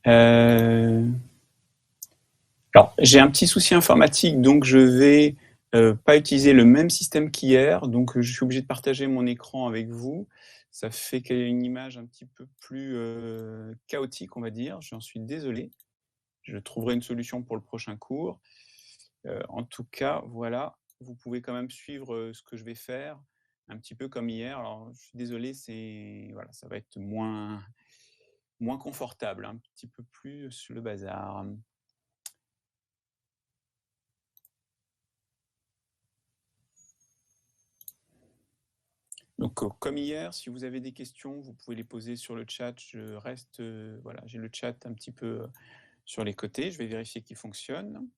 Euh, Alors, j'ai un petit souci informatique, donc je vais pas utiliser le même système qu'hier, donc je suis obligé de partager mon écran avec vous. Ça fait qu'il y a une image un petit peu plus chaotique, on va dire. J'en suis désolé. Je trouverai une solution pour le prochain cours. En tout cas, voilà, vous pouvez quand même suivre ce que je vais faire, un petit peu comme hier. Alors, je suis désolé, voilà, ça va être moins confortable, un petit peu plus sur le bazar. Donc, comme hier, si vous avez des questions, vous pouvez les poser sur le chat. Je reste, voilà, j'ai le chat un petit peu sur les côtés. Je vais vérifier qu'il fonctionne.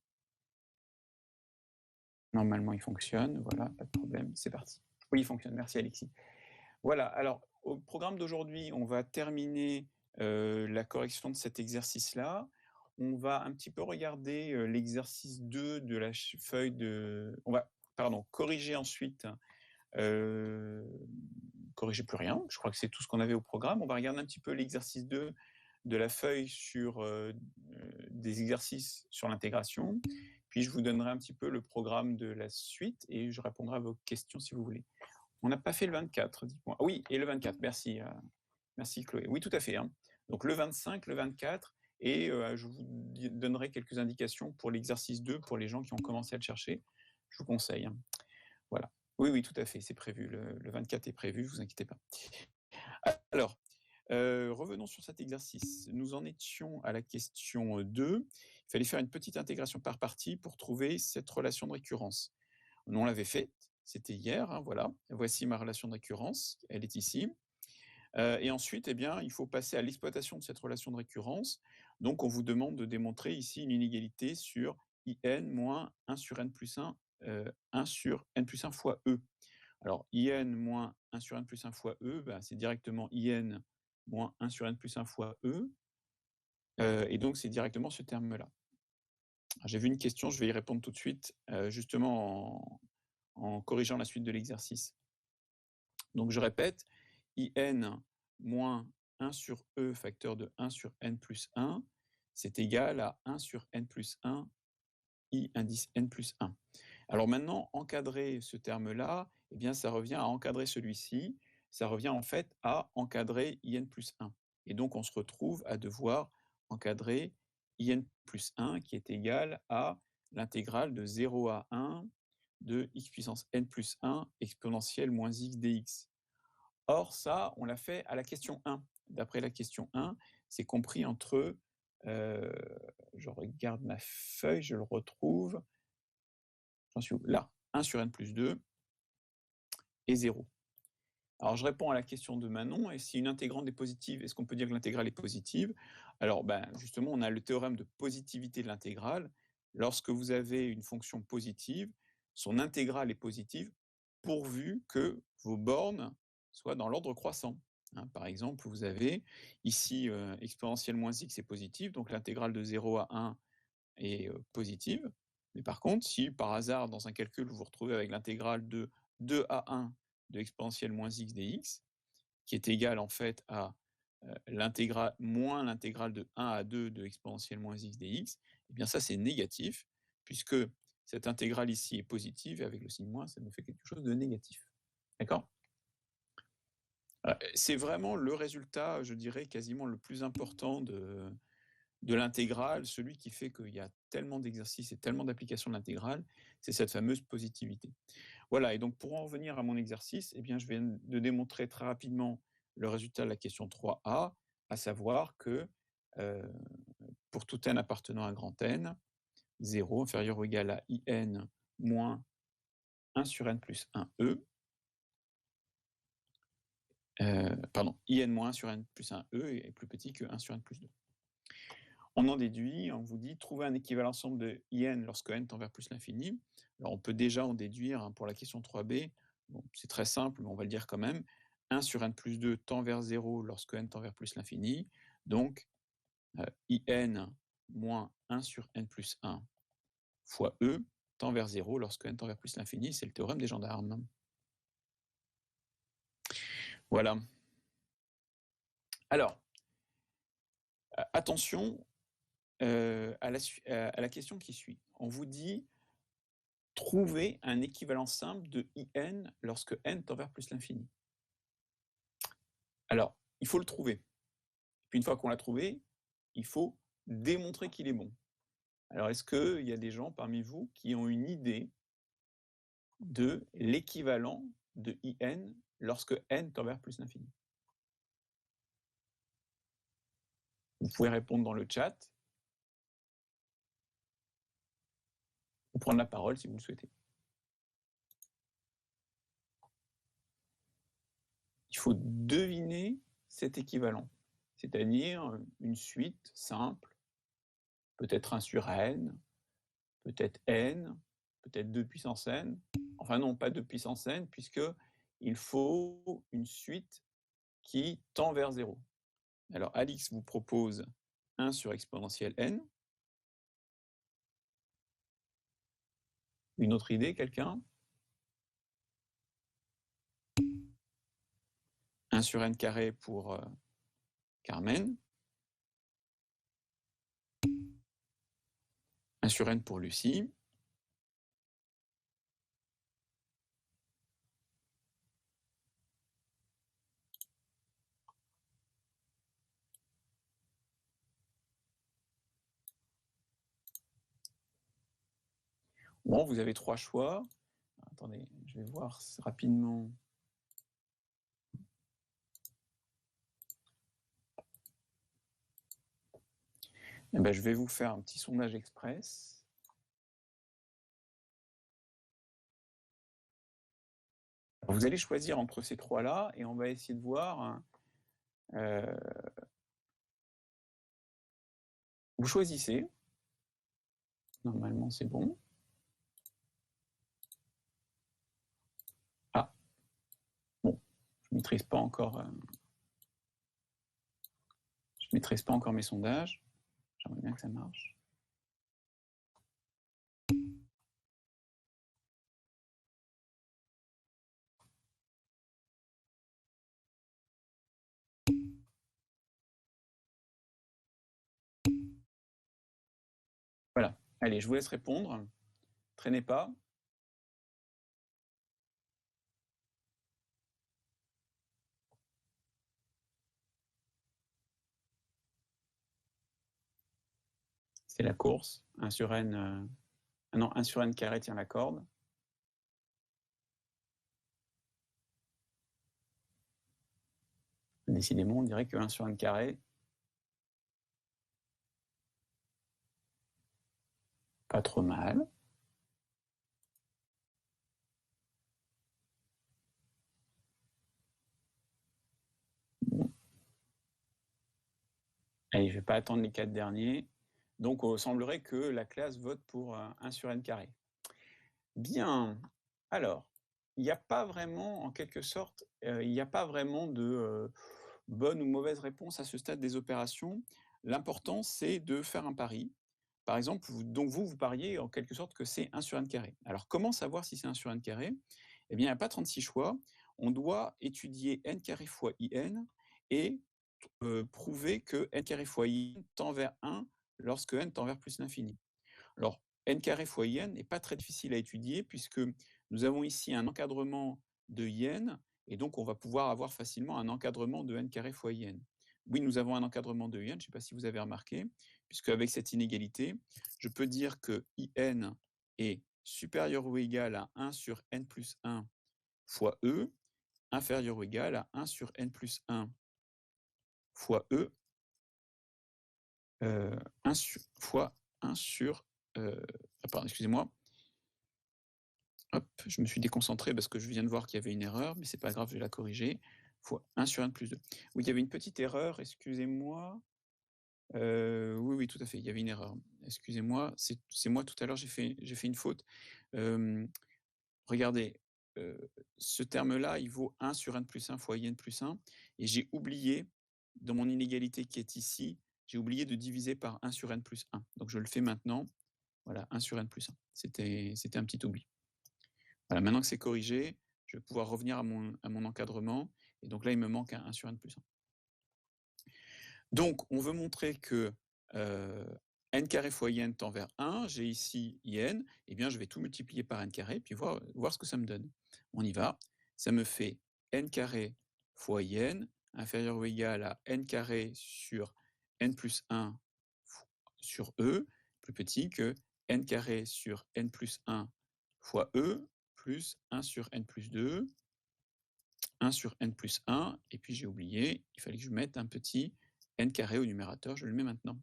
Normalement, il fonctionne. Voilà, pas de problème. C'est parti. Oui, il fonctionne. Merci, Alexis. Voilà. Alors, au programme d'aujourd'hui, on va terminer la correction de cet exercice-là. On va un petit peu regarder l'exercice 2 de la feuille de... On va, pardon, corriger ensuite corriger plus rien. Je crois que c'est tout ce qu'on avait au programme. On va regarder un petit peu l'exercice 2 de la feuille sur des exercices sur l'intégration. Puis je vous donnerai un petit peu le programme de la suite et je répondrai à vos questions si vous voulez. On n'a pas fait le 24, dites-moi. Ah oui, et le 24, merci. Merci Chloé. Oui, tout à fait. Hein. Donc le 25, le 24, et je vous donnerai quelques indications pour l'exercice 2 pour les gens qui ont commencé à le chercher. Je vous conseille. Hein. Voilà. Oui, oui, tout à fait, c'est prévu. Le 24 est prévu, ne vous inquiétez pas. Alors, revenons sur cet exercice. Nous en étions à la question 2. Il fallait faire une petite intégration par partie pour trouver cette relation de récurrence. On l'avait fait, c'était hier, hein, voilà. Voici ma relation de récurrence, elle est ici. Et ensuite, eh bien, il faut passer à l'exploitation de cette relation de récurrence. Donc, on vous demande de démontrer ici une inégalité sur in moins 1 sur n plus 1, 1 sur n plus 1 fois e. Alors, in moins 1 sur n plus 1 fois e, ben, c'est directement in moins 1 sur n plus 1 fois e. Et donc, c'est directement ce terme-là. J'ai vu une question, je vais y répondre tout de suite, justement en corrigeant la suite de l'exercice. Donc, je répète, in moins 1 sur e facteur de 1 sur n plus 1, c'est égal à 1 sur n plus 1 i indice n plus 1. Alors maintenant, encadrer ce terme-là, eh bien, ça revient à encadrer celui-ci. Ça revient en fait à encadrer in plus 1. Et donc, on se retrouve à devoir encadrer in plus 1 qui est égal à l'intégrale de 0 à 1 de x puissance n plus 1 exponentielle moins x dx. Or, ça, on l'a fait à la question 1. D'après la question 1, c'est compris entre, je regarde ma feuille, je le retrouve, j'en suis où? Là, 1 sur n plus 2 et 0. Alors, je réponds à la question de Manon, et si une intégrande est positive, est-ce qu'on peut dire que l'intégrale est positive? Alors, justement, on a le théorème de positivité de l'intégrale. Lorsque vous avez une fonction positive, son intégrale est positive pourvu que vos bornes soient dans l'ordre croissant. Hein, par exemple, vous avez ici exponentielle moins x est positive, donc l'intégrale de 0 à 1 est positive. Mais par contre, si par hasard, dans un calcul, vous vous retrouvez avec l'intégrale de 2 à 1 de exponentielle moins x dx, qui est égale en fait à l'intégrale moins l'intégrale de 1 à 2 de exponentielle moins x dx, eh bien ça c'est négatif, puisque cette intégrale ici est positive, et avec le signe moins, ça nous fait quelque chose de négatif. D'accord ? C'est vraiment le résultat, je dirais, quasiment le plus important de l'intégrale, celui qui fait qu'il y a tellement d'exercices et tellement d'applications de l'intégrale, c'est cette fameuse positivité. Voilà, et donc pour en revenir à mon exercice, eh bien, je viens de démontrer très rapidement le résultat de la question 3a, à savoir que pour tout n appartenant à grand N, 0 inférieur ou égal à in moins 1 sur n plus 1e, pardon, in moins 1 sur n plus 1e est plus petit que 1 sur n plus 2. On en déduit, on vous dit, trouver un équivalent ensemble de in lorsque n tend vers plus l'infini. Alors on peut déjà en déduire pour la question 3b, bon, c'est très simple, mais on va le dire quand même, 1 sur n plus 2 tend vers 0 lorsque n tend vers plus l'infini, donc in moins 1 sur n plus 1 fois e tend vers 0 lorsque n tend vers plus l'infini, c'est le théorème des gendarmes. Voilà. Alors, Attention à la question qui suit. On vous dit trouver un équivalent simple de IN lorsque n tend vers plus l'infini. Alors, il faut le trouver. Puis une fois qu'on l'a trouvé, il faut démontrer qu'il est bon. Alors, est-ce qu'il y a des gens parmi vous qui ont une idée de l'équivalent de IN lorsque n tend vers plus l'infini? Vous pouvez répondre dans le chat ou prendre la parole si vous le souhaitez. Il faut deviner cet équivalent, c'est-à-dire une suite simple, peut-être 1 sur n, peut-être n, peut-être 2 puissance n, enfin non, pas 2 puissance n, puisqu'il faut une suite qui tend vers 0. Alors Alix vous propose 1 sur exponentielle n. Une autre idée, quelqu'un? 1 sur n carré pour Carmen. 1 sur n pour Lucie. Bon, vous avez 3 choix. Attendez, je vais voir rapidement. Eh ben, je vais vous faire un petit sondage express. Vous allez choisir entre ces 3-là et on va essayer de voir. Vous choisissez. Normalement, c'est bon. Ah, bon, je ne maîtrise pas encore. Je maîtrise pas encore mes sondages. J'aimerais bien que ça marche. Voilà. Allez, je vous laisse répondre. Traînez pas. C'est la course. 1 sur n. Non, 1 sur n carré tient la corde. Décidément, on dirait que 1 sur n carré. Pas trop mal. Bon. Allez, je ne vais pas attendre les 4 derniers. Donc, il semblerait que la classe vote pour 1 sur n carré. Bien. Alors, il n'y a pas vraiment, en quelque sorte, il n'y a pas vraiment de bonne ou mauvaise réponse à ce stade des opérations. L'important, c'est de faire un pari. Par exemple, vous pariez en quelque sorte que c'est 1 sur n carré. Alors, comment savoir si c'est 1 sur n carré? Eh bien, il n'y a pas 36 choix. On doit étudier n carré fois in et prouver que n carré fois in tend vers 1 lorsque n tend vers plus l'infini. Alors, n carré fois in n'est pas très difficile à étudier puisque nous avons ici un encadrement de in et donc on va pouvoir avoir facilement un encadrement de n carré fois in. Oui, nous avons un encadrement de in, je ne sais pas si vous avez remarqué, puisque avec cette inégalité, je peux dire que in est supérieur ou égal à 1 sur n plus 1 fois e, inférieur ou égal à 1 sur n plus 1 fois e, 1 fois 1 sur... pardon, excusez-moi. Hop, je me suis déconcentré parce que je viens de voir qu'il y avait une erreur, mais c'est pas grave, je vais la corriger. Fois 1 sur n plus 2. Oui, il y avait une petite erreur, excusez-moi. Oui, tout à fait, il y avait une erreur. Excusez-moi, c'est moi tout à l'heure, j'ai fait une faute. Regardez, ce terme-là, il vaut 1 sur n plus 1 fois in plus 1, et j'ai oublié, dans mon inégalité qui est ici, j'ai oublié de diviser par 1 sur n plus 1. Donc je le fais maintenant. Voilà, 1 sur n plus 1. C'était un petit oubli. Voilà, maintenant que c'est corrigé, je vais pouvoir revenir à mon encadrement. Et donc là, il me manque un 1 sur n plus 1. Donc, on veut montrer que n carré fois in tend vers 1, j'ai ici in, eh bien je vais tout multiplier par n carré, puis voir ce que ça me donne. On y va, ça me fait n carré fois in, inférieur ou égal à n carré sur n plus 1 sur e, plus petit que n carré sur n plus 1 fois e, plus 1 sur n plus 2, 1 sur n plus 1, et puis j'ai oublié, il fallait que je mette un petit n carré au numérateur, je le mets maintenant.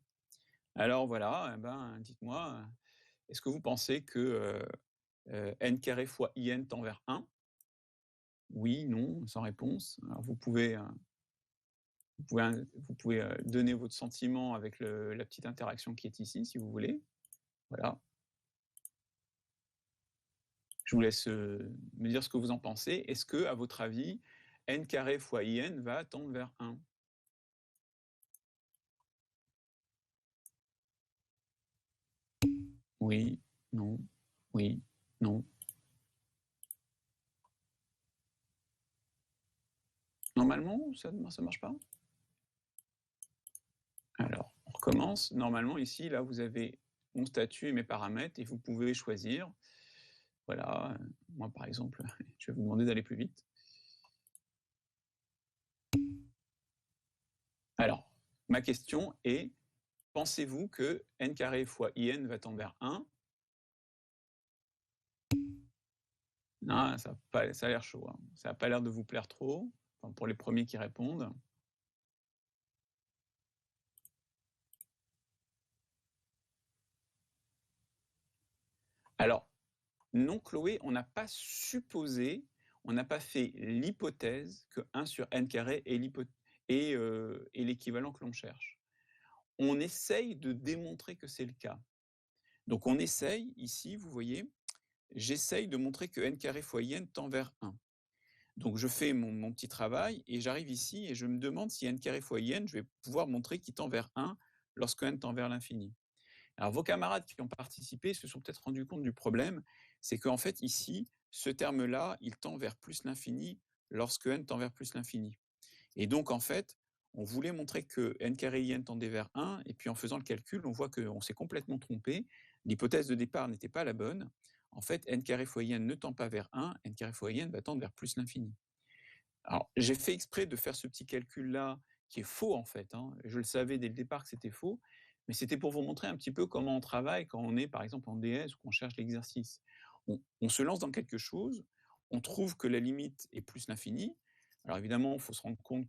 Alors voilà, eh ben, dites-moi, est-ce que vous pensez que n carré fois in tend vers 1? Oui, non, sans réponse. Alors vous pouvez donner votre sentiment avec la petite interaction qui est ici, si vous voulez. Voilà. Je vous laisse me dire ce que vous en pensez. Est-ce que, à votre avis, n carré fois in va tendre vers 1? Oui, non, oui, non. Normalement, ça ne marche pas? Alors, on recommence. Normalement, ici, là, vous avez mon statut et mes paramètres et vous pouvez choisir. Voilà, moi, par exemple, je vais vous demander d'aller plus vite. Alors, ma question est, pensez-vous que n carré fois in va tendre vers 1? Non, ça a l'air chaud, hein. Ça n'a pas l'air de vous plaire trop, enfin, pour les premiers qui répondent. Alors, non, Chloé, on n'a pas supposé, on n'a pas fait l'hypothèse que 1 sur n carré est l'équivalent que l'on cherche. On essaye de démontrer que c'est le cas. Donc on essaye, ici, vous voyez, j'essaye de montrer que n carré fois in tend vers 1. Donc je fais mon petit travail et j'arrive ici et je me demande si n carré fois in, je vais pouvoir montrer qu'il tend vers 1 lorsque n tend vers l'infini. Alors vos camarades qui ont participé se sont peut-être rendus compte du problème, c'est qu'en fait ici, ce terme-là, il tend vers plus l'infini lorsque n tend vers plus l'infini. Et donc en fait, on voulait montrer que n carré in tendait vers 1, et puis en faisant le calcul, on voit qu'on s'est complètement trompé. L'hypothèse de départ n'était pas la bonne. En fait, n carré fois in ne tend pas vers 1, n carré fois in va tendre vers plus l'infini. Alors, j'ai fait exprès de faire ce petit calcul-là, qui est faux en fait, hein. Je le savais dès le départ que c'était faux, mais c'était pour vous montrer un petit peu comment on travaille quand on est par exemple en DS ou qu'on cherche l'exercice. On se lance dans quelque chose, on trouve que la limite est plus l'infini. Alors évidemment, il faut se rendre compte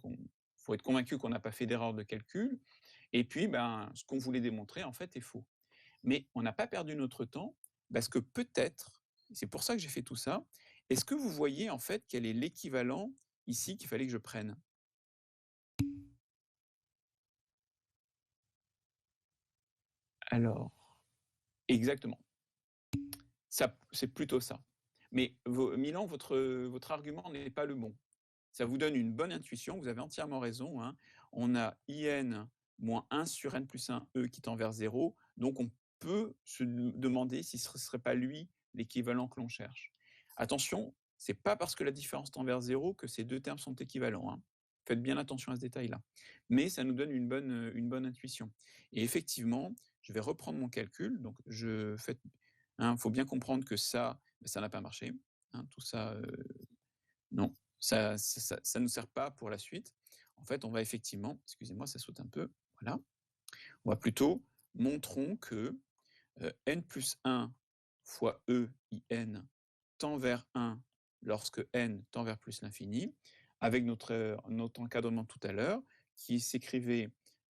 faut être convaincu qu'on n'a pas fait d'erreur de calcul, et puis ben, ce qu'on voulait démontrer en fait est faux. Mais on n'a pas perdu notre temps, parce que peut-être, c'est pour ça que j'ai fait tout ça, est-ce que vous voyez en fait quel est l'équivalent ici qu'il fallait que je prenne? Alors, exactement. Ça, c'est plutôt ça. Mais Milan, votre argument n'est pas le bon. Ça vous donne une bonne intuition, vous avez entièrement raison, hein. On a in moins 1 sur n plus 1 e qui tend vers 0, donc on peut se demander si ce ne serait pas lui l'équivalent que l'on cherche. Attention, c'est pas parce que la différence tend vers 0 que ces deux termes sont équivalents, hein. Faites bien attention à ce détail-là. Mais ça nous donne une bonne intuition. Et effectivement, je vais reprendre mon calcul. Donc, faut bien comprendre que ça n'a pas marché, hein, tout ça, non, ça ne nous sert pas pour la suite. En fait, on va effectivement, excusez-moi, ça saute un peu, voilà. On va plutôt, montrons que n plus 1 fois e in tend vers 1 lorsque n tend vers plus l'infini, avec notre encadrement tout à l'heure, qui s'écrivait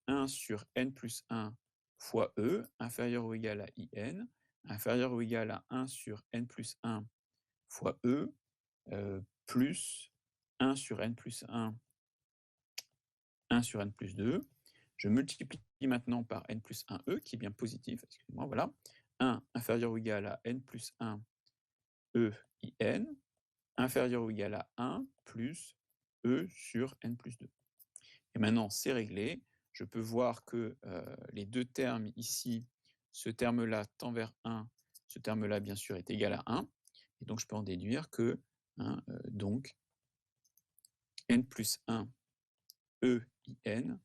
1 sur n plus 1 fois e, inférieur ou égal à in, inférieur ou égal à 1 sur n plus 1 fois e, plus 1 sur n plus 1, 1 sur n plus 2. Je multiplie maintenant par n plus 1e, qui est bien positif, excusez-moi, voilà. 1 inférieur ou égal à n plus 1 e in, inférieur ou égal à 1 plus e sur n plus 2. Et maintenant, c'est réglé. Je peux voir que les deux termes ici, ce terme-là tend vers 1, ce terme-là, bien sûr, est égal à 1. Et donc, je peux en déduire que, donc, n plus 1 e in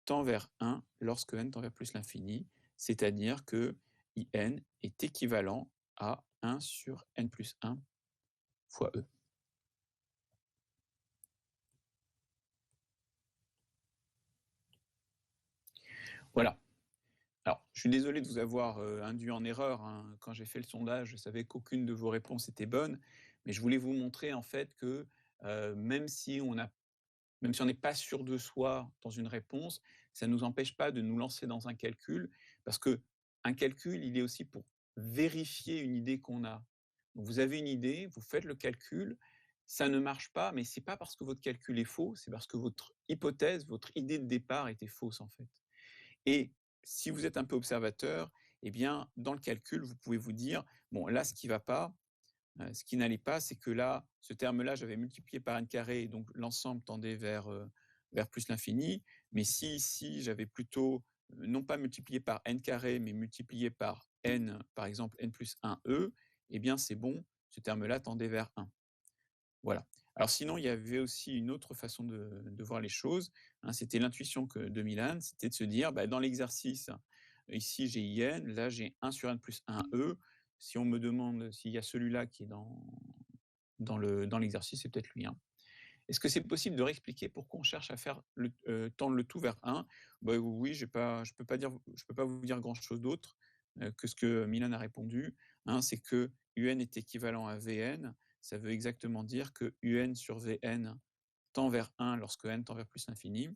tend vers 1 lorsque n tend vers plus l'infini, c'est-à-dire que in est équivalent à 1 sur n plus 1 fois e. Voilà. Alors, je suis désolé de vous avoir induit en erreur. Hein. Quand j'ai fait le sondage, je savais qu'aucune de vos réponses était bonne, mais je voulais vous montrer en fait que même si on n'est pas sûr de soi dans une réponse, ça ne nous empêche pas de nous lancer dans un calcul, parce que un calcul, il est aussi pour vérifier une idée qu'on a. Donc, vous avez une idée, vous faites le calcul, ça ne marche pas, mais c'est pas parce que votre calcul est faux, c'est parce que votre hypothèse, votre idée de départ était fausse en fait. Et si vous êtes un peu observateur, eh bien, dans le calcul, vous pouvez vous dire, bon, là, ce qui ne va pas, ce qui n'allait pas, c'est que là, ce terme-là, j'avais multiplié par n carré, et donc l'ensemble tendait vers plus l'infini. Mais si ici, j'avais plutôt non pas multiplié par n carré, mais multiplié par n, par exemple, n plus 1e, eh bien, c'est bon, ce terme-là tendait vers 1. Voilà. Alors sinon, il y avait aussi une autre façon de voir les choses. Hein, c'était l'intuition de Milan, c'était de se dire, dans l'exercice, ici j'ai in, là j'ai 1 sur n plus 1e. Si on me demande s'il y a celui-là qui est dans l'exercice, c'est peut-être lui. Hein. Est-ce que c'est possible de réexpliquer pourquoi on cherche à faire tendre le tout vers 1 ? Oui, je peux pas vous dire grand-chose d'autre que ce que Milan a répondu. Hein, c'est que un est équivalent à Vn. Ça veut exactement dire que un sur Vn tend vers 1 lorsque n tend vers plus l'infini.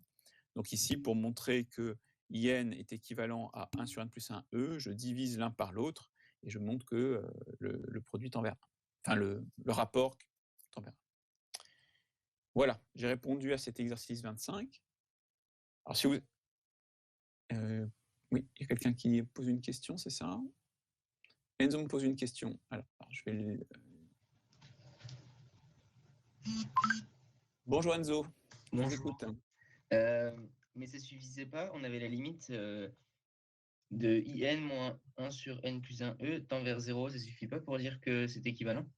Donc ici, pour montrer que in est équivalent à 1 sur n plus 1e, je divise l'un par l'autre et je montre que le produit tend vers 1. Enfin, le rapport tend vers 1. Voilà, j'ai répondu à cet exercice 25. Alors si vous... oui, il y a quelqu'un qui pose une question, c'est ça ? Enzo me pose une question. Alors je vais... Bonjour Enzo, je vous écoute. Mais ça suffisait pas, on avait la limite de in moins 1 sur n plus 1e tend vers 0, ça suffit pas pour dire que c'est équivalent ?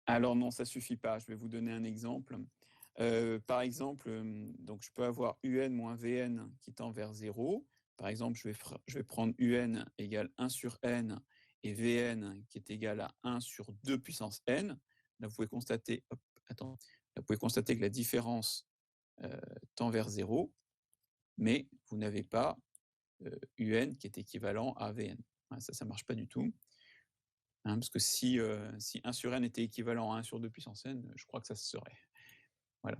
Alors non, ça suffit pas. Je vais vous donner un exemple. Par exemple, donc je peux avoir un moins vn qui tend vers 0. Par exemple, je vais prendre un égale 1 sur n et vn qui est égal à 1 sur 2 puissance n. Là, vous pouvez constater, que la différence tend vers 0, mais vous n'avez pas un qui est équivalent à vn. Ça ne marche pas du tout. Hein, parce que si 1 sur n était équivalent à 1 sur 2 puissance n, je crois que ça se serait. Voilà.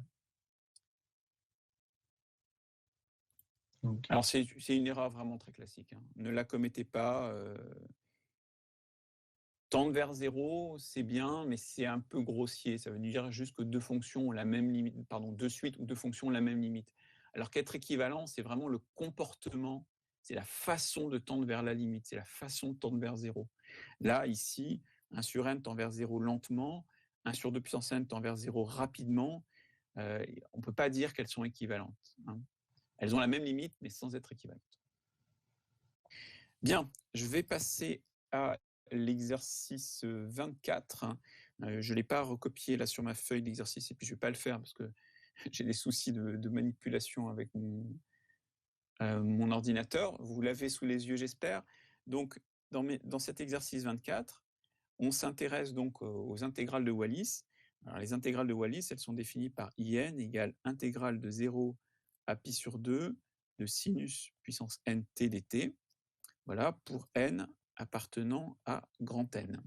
Okay. Alors, c'est une erreur vraiment très classique. Hein. Ne la commettez pas. Tendre vers 0, c'est bien, mais c'est un peu grossier. Ça veut dire juste que deux fonctions ont la même limite, deux suites ou deux fonctions ont la même limite. Alors qu'être équivalent, c'est vraiment le comportement, c'est la façon de tendre vers la limite, c'est la façon de tendre vers 0. Là, ici, 1 sur n tend vers 0 lentement, 1 sur 2 puissance n tend vers 0 rapidement. On ne peut pas dire qu'elles sont équivalentes. Hein. Elles ont la même limite, mais sans être équivalentes. Bien, je vais passer à l'exercice 24. Je ne l'ai pas recopié là sur ma feuille d'exercice et puis je ne vais pas le faire parce que j'ai des soucis de manipulation avec mon ordinateur. Vous l'avez sous les yeux, j'espère. Donc, dans cet exercice 24, on s'intéresse donc aux intégrales de Wallis. Alors, les intégrales de Wallis, elles sont définies par in égale intégrale de 0 à pi sur 2 de sinus puissance n t dt. Voilà, pour n appartenant à grand N.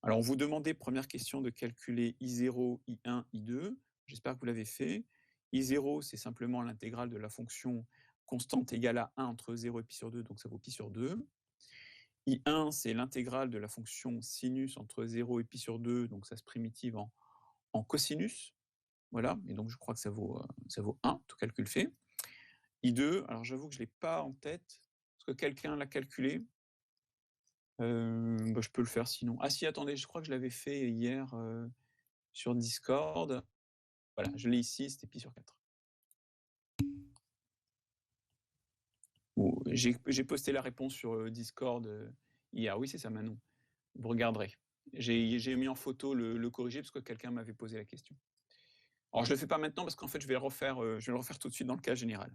Alors, on vous demandait, première question, de calculer I0, I1, I2. J'espère que vous l'avez fait. I0, c'est simplement l'intégrale de la fonction constante égale à 1 entre 0 et pi sur 2, donc ça vaut pi sur 2. I1, c'est l'intégrale de la fonction sinus entre 0 et pi sur 2, donc ça se primitive en cosinus. Voilà, et donc je crois que ça vaut 1, tout calcul fait. I2, alors j'avoue que je ne l'ai pas en tête. Est-ce que quelqu'un l'a calculé ? Je peux le faire sinon. Ah si, attendez, je crois que je l'avais fait hier sur Discord. Voilà, je l'ai ici, c'était pi sur 4. J'ai posté la réponse sur Discord hier. Oui, c'est ça, Manon. Vous regarderez. J'ai mis en photo le corrigé parce que quelqu'un m'avait posé la question. Alors, je ne le fais pas maintenant parce qu'en fait, je vais le refaire tout de suite dans le cas général.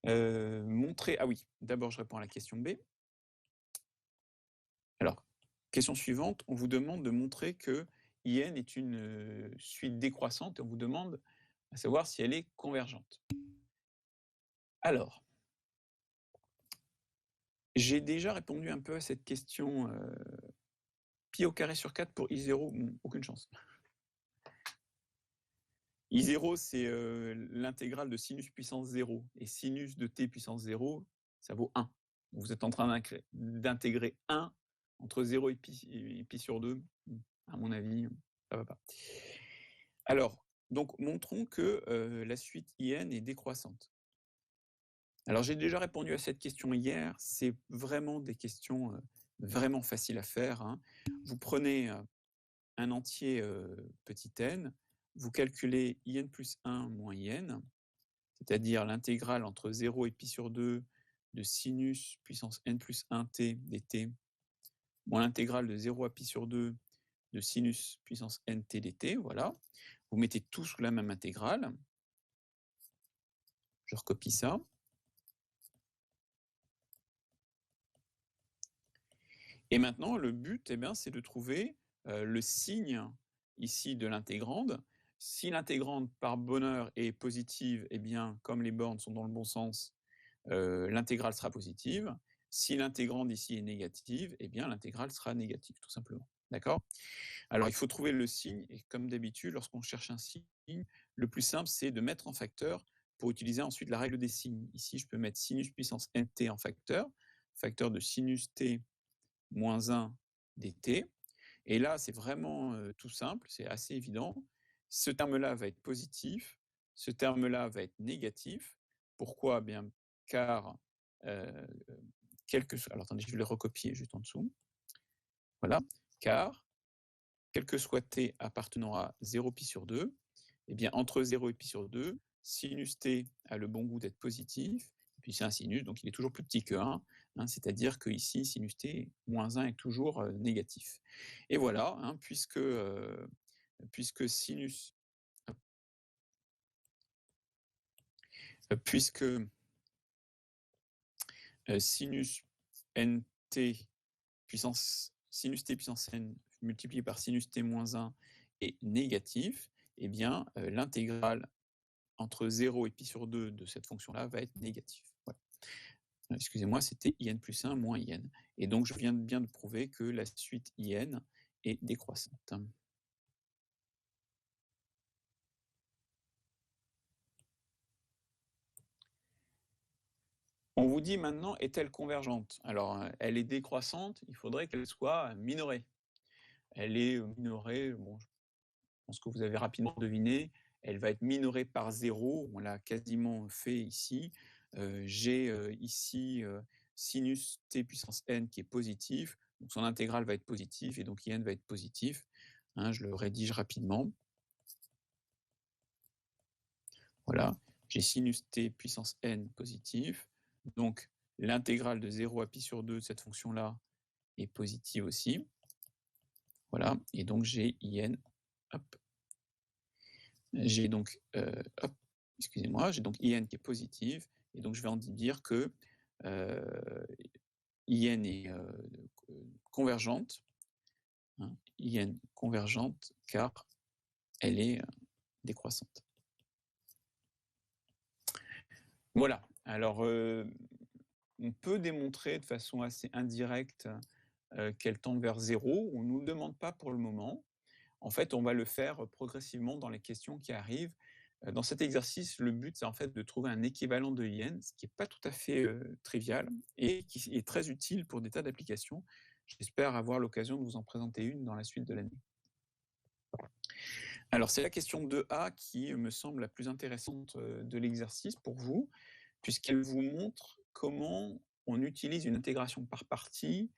Montrer... Ah oui, d'abord je réponds à la question B. Alors, question suivante, on vous demande de montrer que IN est une suite décroissante et on vous demande à savoir si elle est convergente. Alors, j'ai déjà répondu un peu à cette question. Pi au carré sur 4 pour I0, aucune chance. I0, c'est l'intégrale de sinus puissance 0. Et sinus de t puissance 0, ça vaut 1. Donc vous êtes en train d'intégrer 1 entre 0 et pi sur 2. À mon avis, ça va pas. Alors, donc montrons que la suite IN est décroissante. Alors j'ai déjà répondu à cette question hier. C'est vraiment des questions vraiment faciles à faire. Hein. Vous prenez un entier petit n, vous calculez IN plus 1 moins IN, c'est-à-dire l'intégrale entre 0 et pi sur 2 de sinus puissance n plus 1t dt, moins l'intégrale de 0 à pi sur 2 de sinus puissance nt dt, voilà. Vous mettez tout sous la même intégrale. Je recopie ça. Et maintenant, le but, c'est de trouver le signe ici de l'intégrande. Si l'intégrande par bonheur est positive, comme les bornes sont dans le bon sens, l'intégrale sera positive. Si l'intégrande ici est négative, l'intégrale sera négative, tout simplement. D'accord ? Alors, il faut trouver le signe, et comme d'habitude, lorsqu'on cherche un signe, le plus simple, c'est de mettre en facteur pour utiliser ensuite la règle des signes. Ici, je peux mettre sinus puissance nt en facteur de sinus t moins 1 dt. Et là, c'est vraiment tout simple, c'est assez évident. Ce terme-là va être positif, ce terme-là va être négatif. Pourquoi ? Car, alors attendez, je vais le recopier juste en dessous. Voilà, car, quel que soit t appartenant à 0 pi sur 2, entre 0 et pi sur 2, sinus t a le bon goût d'être positif, et puis c'est un sinus, donc il est toujours plus petit que 1, c'est-à-dire que ici, sinus t moins 1 est toujours négatif. Et voilà, puisque sinus sinus nt puissance sinus t puissance n multiplié par sinus t moins 1 est négatif, l'intégrale entre 0 et pi sur 2 de cette fonction-là va être négative. Voilà. Excusez-moi, c'était IN plus 1 moins IN. Et donc, je viens bien de prouver que la suite IN est décroissante. On vous dit maintenant, est-elle convergente ? Alors, elle est décroissante, il faudrait qu'elle soit minorée. Elle est minorée, bon, je pense que vous avez rapidement deviné, elle va être minorée par 0, on l'a quasiment fait ici. J'ai ici sinus t puissance n qui est positif, donc son intégrale va être positive et donc IN va être positif. Je le rédige rapidement. Voilà, j'ai sinus t puissance n positif, donc l'intégrale de 0 à pi sur 2 de cette fonction-là est positive aussi. Voilà, et donc j'ai IN, hop. J'ai donc, j'ai donc IN qui est positive, et donc je vais en dire que IN est convergente, IN convergente car elle est décroissante. Voilà, alors on peut démontrer de façon assez indirecte qu'elle tend vers 0, on ne nous le demande pas pour le moment. En fait, on va le faire progressivement dans les questions qui arrivent. Dans cet exercice, le but, c'est en fait de trouver un équivalent de IN, ce qui n'est pas tout à fait trivial et qui est très utile pour des tas d'applications. J'espère avoir l'occasion de vous en présenter une dans la suite de l'année. Alors, c'est la question 2A qui me semble la plus intéressante de l'exercice pour vous, puisqu'elle vous montre comment on utilise une intégration par partie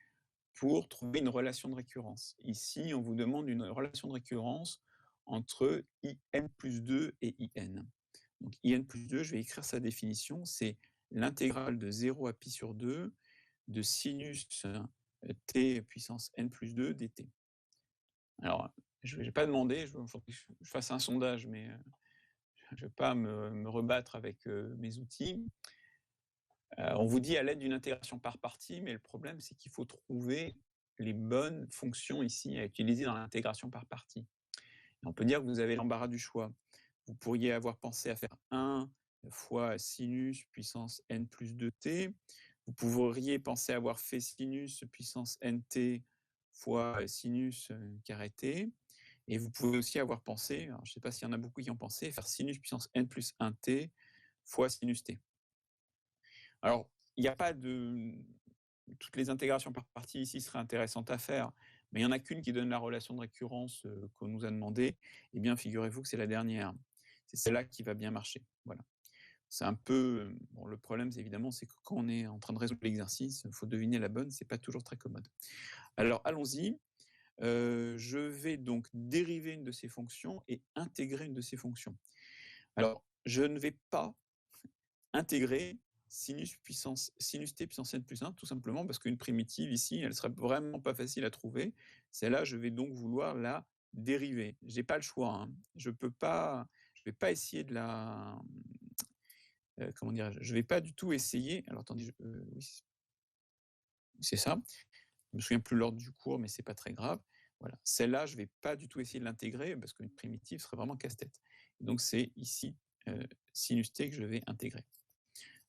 pour trouver une relation de récurrence. Ici, on vous demande une relation de récurrence entre IN plus 2 et IN. Donc IN plus 2, je vais écrire sa définition, c'est l'intégrale de 0 à pi sur 2 de sinus t puissance n plus 2 dt. Alors, je ne vais pas demander, il faut que je fasse un sondage, mais je ne vais pas me rebattre avec mes outils. On vous dit à l'aide d'une intégration par partie, mais le problème, c'est qu'il faut trouver les bonnes fonctions ici à utiliser dans l'intégration par partie. Et on peut dire que vous avez l'embarras du choix. Vous pourriez avoir pensé à faire 1 fois sinus puissance n plus 2t. Vous pourriez penser avoir fait sinus puissance nt fois sinus carré t. Et vous pouvez aussi avoir pensé, alors je ne sais pas s'il y en a beaucoup qui ont pensé, faire sinus puissance n plus 1t fois sinus t. Alors, il n'y a pas de... Toutes les intégrations par partie ici seraient intéressantes à faire, mais il n'y en a qu'une qui donne la relation de récurrence qu'on nous a demandé. Eh bien, figurez-vous que c'est la dernière. C'est celle-là qui va bien marcher. Voilà. C'est un peu... Bon, le problème, évidemment, c'est que quand on est en train de résoudre l'exercice, il faut deviner la bonne, c'est pas toujours très commode. Alors, allons-y. Je vais donc dériver une de ces fonctions et intégrer une de ces fonctions. Alors, je ne vais pas intégrer sinus t puissance n plus 1, tout simplement parce qu'une primitive ici, elle serait vraiment pas facile à trouver. Celle-là, je vais donc vouloir la dériver. J'ai pas le choix. Hein. Je vais pas essayer de la... comment dirais-je ? Je vais pas du tout essayer... Alors, attendez, oui, c'est ça. Je me souviens plus l'ordre du cours, mais c'est pas très grave. Voilà. Celle-là, je vais pas du tout essayer de l'intégrer parce qu'une primitive serait vraiment casse-tête. Donc, c'est ici sinus t que je vais intégrer.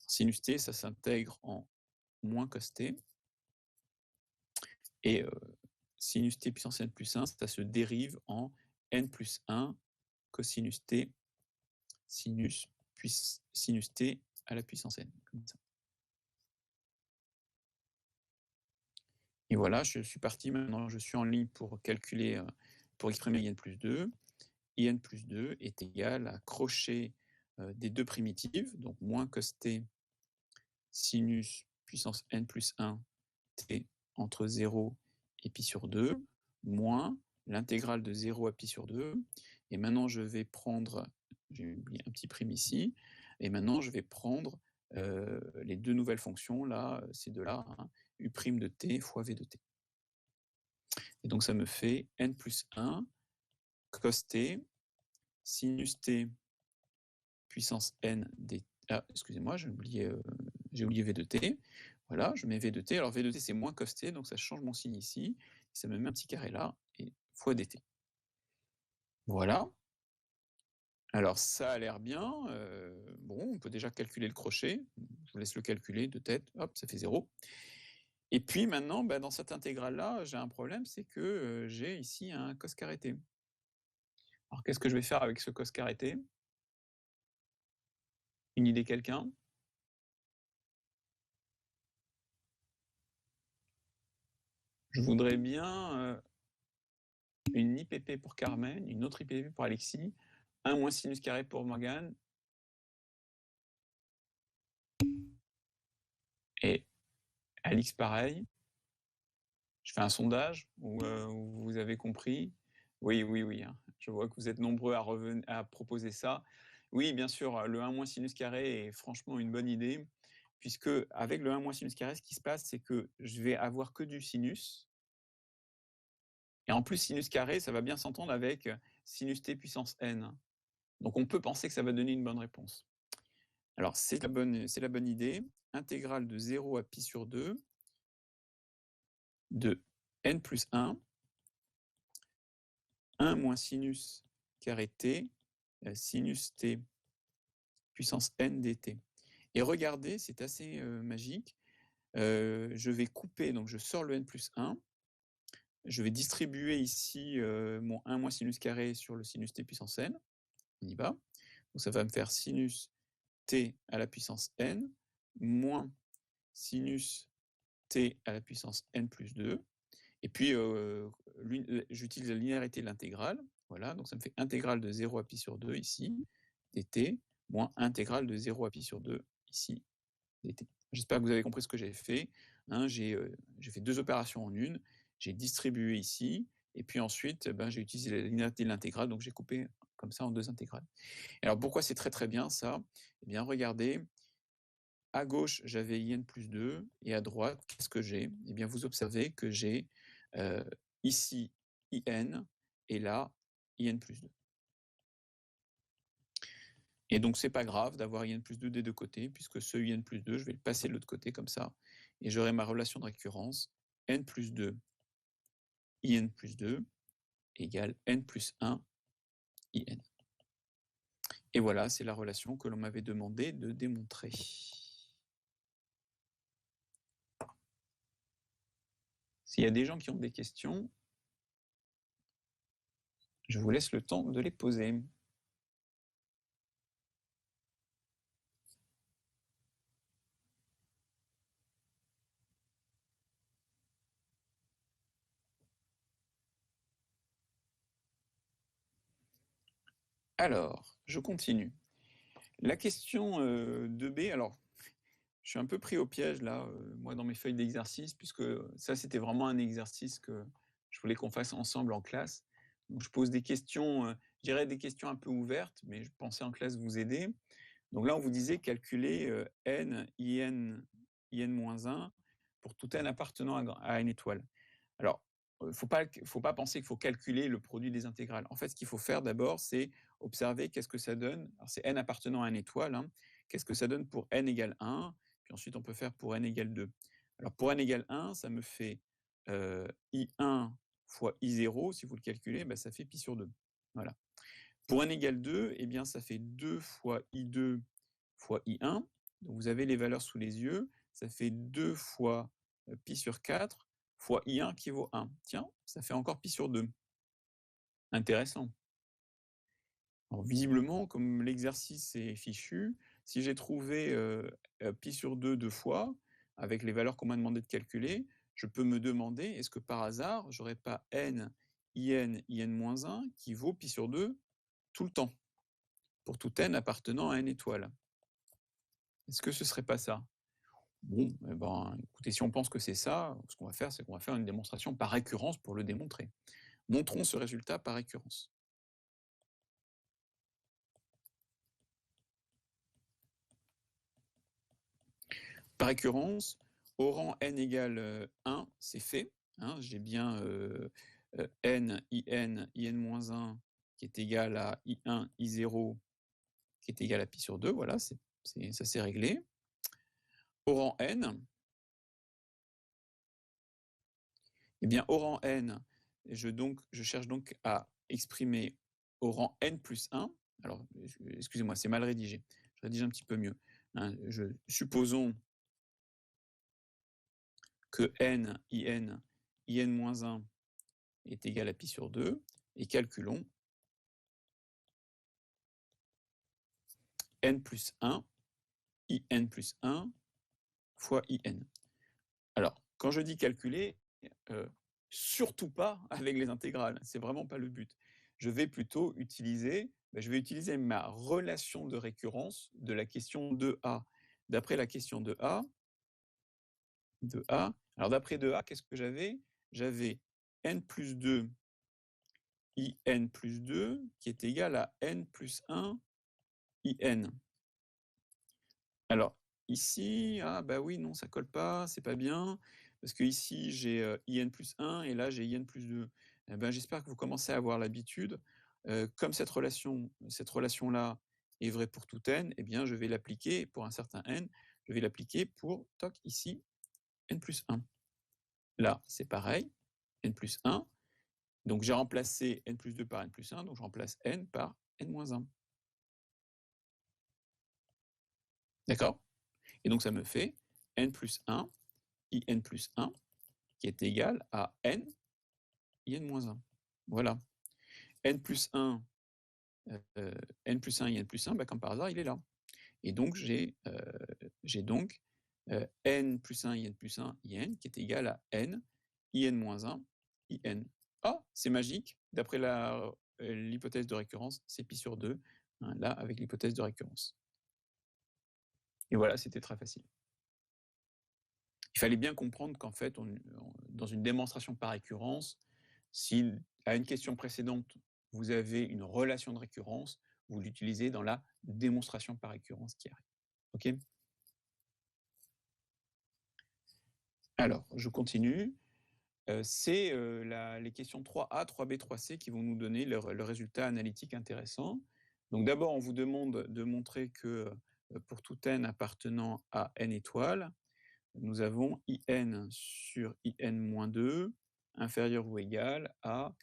Sinus t, ça s'intègre en moins cos t. Et sinus t puissance n plus 1, ça se dérive en n plus 1 cosinus t sinus t à la puissance n. Comme ça. Et voilà, je suis parti. Maintenant, je suis en ligne pour calculer, pour exprimer in plus 2. In plus 2 est égal à crochet des deux primitives, donc moins cos t sinus puissance n plus 1 t entre 0 et pi sur 2, moins l'intégrale de 0 à pi sur 2. Et maintenant, je vais prendre, j'ai oublié un petit prime ici, et maintenant, je vais prendre les deux nouvelles fonctions, là, ces deux-là, hein, u' de t fois v de t. Et donc, ça me fait n plus 1 cos t sinus t puissance n dt. Ah, excusez-moi, j'ai oublié v de t. Voilà, je mets v de t. Alors, v de t, c'est moins cos t, donc ça change mon signe ici. Ça me met un petit carré là, et fois dt. Voilà. Alors, ça a l'air bien. Bon, on peut déjà calculer le crochet. Je vous laisse le calculer de tête. Hop, ça fait 0. Et puis maintenant, dans cette intégrale-là, j'ai un problème, c'est que j'ai ici un cos carré t. Alors, qu'est-ce que je vais faire avec ce cos carré t ? Une idée, quelqu'un ? Je voudrais bien une IPP pour Carmen, une autre IPP pour Alexis, un moins sinus carré pour Morgane, et Alix pareil. Je fais un sondage où vous avez compris. Oui, hein. Je vois que vous êtes nombreux à proposer ça. Oui, bien sûr, le 1 moins sinus carré est franchement une bonne idée, puisque avec le 1 moins sinus carré, ce qui se passe, c'est que je vais avoir que du sinus. Et en plus, sinus carré, ça va bien s'entendre avec sinus t puissance n. Donc on peut penser que ça va donner une bonne réponse. Alors c'est la bonne idée. Intégrale de 0 à pi sur 2 de n plus 1, 1 moins sinus carré t, sinus t puissance n dt. Et regardez, c'est assez magique. Je vais couper, donc je sors le n plus 1. Je vais distribuer ici mon 1 moins sinus carré sur le sinus t puissance n. On y va. Donc ça va me faire sinus t à la puissance n moins sinus t à la puissance n plus 2. Et puis, j'utilise la linéarité de l'intégrale. Voilà, donc ça me fait intégrale de 0 à pi sur 2 ici, dt, moins intégrale de 0 à pi sur 2 ici, dt. J'espère que vous avez compris ce que j'ai fait. Hein, j'ai fait deux opérations en une. J'ai distribué ici, et puis ensuite, j'ai utilisé la linéarité de l'intégrale, donc j'ai coupé comme ça en deux intégrales. Et alors, pourquoi c'est très très bien ça ? Eh bien, regardez, à gauche, j'avais in plus 2, et à droite, qu'est-ce que j'ai ? Eh bien, vous observez que j'ai ici in, et là, in plus 2. Et donc, c'est pas grave d'avoir IN plus 2 des deux côtés, puisque ce IN plus 2, je vais le passer de l'autre côté comme ça, et j'aurai ma relation de récurrence N plus 2 IN plus 2 égale N plus 1 IN. Et voilà, c'est la relation que l'on m'avait demandé de démontrer. S'il y a des gens qui ont des questions, je vous laisse le temps de les poser. Alors, je continue. La question 2b, alors, je suis un peu pris au piège là, moi dans mes feuilles d'exercice, puisque ça c'était vraiment un exercice que je voulais qu'on fasse ensemble en classe. Donc je pose des questions, je dirais des questions un peu ouvertes, mais je pensais en classe vous aider. Donc là on vous disait calculer n, in-1 pour tout n appartenant à une étoile. Alors, faut pas penser qu'il faut calculer le produit des intégrales. En fait, ce qu'il faut faire d'abord, c'est observer qu'est-ce que ça donne. Alors, c'est n appartenant à une étoile. Hein. Qu'est-ce que ça donne pour n égale 1? Puis ensuite, on peut faire pour n égale 2. Alors, pour n égale 1, ça me fait I1 fois I0. Si vous le calculez, ben, ça fait pi sur 2. Voilà. Pour n égale 2, eh bien, ça fait 2 fois I2 fois I1. Donc, vous avez les valeurs sous les yeux. Ça fait 2 fois pi sur 4 fois I1 qui vaut 1. Tiens, ça fait encore pi sur 2. Intéressant. Alors, visiblement, comme l'exercice est fichu, si j'ai trouvé pi sur 2 deux fois, avec les valeurs qu'on m'a demandé de calculer, je peux me demander, est-ce que par hasard, j'aurais pas n, in-1 qui vaut pi sur 2 tout le temps, pour tout n appartenant à n étoile. Est-ce que ce serait pas ça? Bon, eh ben, écoutez, si on pense que c'est ça, ce qu'on va faire, c'est qu'on va faire une démonstration par récurrence pour le démontrer. Montrons ce résultat par récurrence. Par récurrence, au rang n égale 1, c'est fait. Hein, j'ai bien n, in-1 qui est égal à i1, i0 qui est égal à pi sur 2. Voilà, ça c'est réglé. Au rang n, eh bien, au rang n, je cherche donc à exprimer au rang n plus 1. Alors, excusez-moi, c'est mal rédigé. Je rédige un petit peu mieux. Hein, supposons que n, in-1 est égal à pi sur 2, et calculons n plus 1, in plus 1 fois in. Alors, quand je dis calculer, surtout pas avec les intégrales, c'est vraiment pas le but. Je vais plutôt utiliser, ma relation de récurrence de la question 2a. D'après la question 2a, alors d'après 2a, qu'est-ce que j'avais? J'avais n plus 2 in plus 2 qui est égal à n plus 1 in. Alors, ici, ah bah oui, non, ça colle pas, c'est pas bien, parce que ici j'ai in plus 1 et là j'ai in plus 2. Eh ben, j'espère que vous commencez à avoir l'habitude. Comme cette relation-là est vraie pour tout n, eh bien, je vais l'appliquer pour un certain n, je vais l'appliquer pour, toc, ici, n plus 1. Là, c'est pareil, n plus 1. Donc, j'ai remplacé n plus 2 par n plus 1, donc je remplace n par n moins 1. D'accord? Et donc, ça me fait n plus 1, in plus 1, qui est égal à n, in moins 1. Voilà. N plus 1, n plus 1, in plus 1, bah, comme par hasard, il est là. Et donc, j'ai donc n plus 1, in plus 1, in, qui est égal à n, in moins 1, in. Ah, c'est magique. D'après l'hypothèse de récurrence, c'est pi sur 2, hein, là, avec l'hypothèse de récurrence. Et voilà, c'était très facile. Il fallait bien comprendre qu'en fait, dans une démonstration par récurrence, si à une question précédente, vous avez une relation de récurrence, vous l'utilisez dans la démonstration par récurrence qui arrive. OK? Alors, je continue. C'est les questions 3A, 3B, 3C qui vont nous donner le résultat analytique intéressant. Donc d'abord, on vous demande de montrer que pour tout n appartenant à n étoiles, nous avons in sur in-2 inférieur ou égal à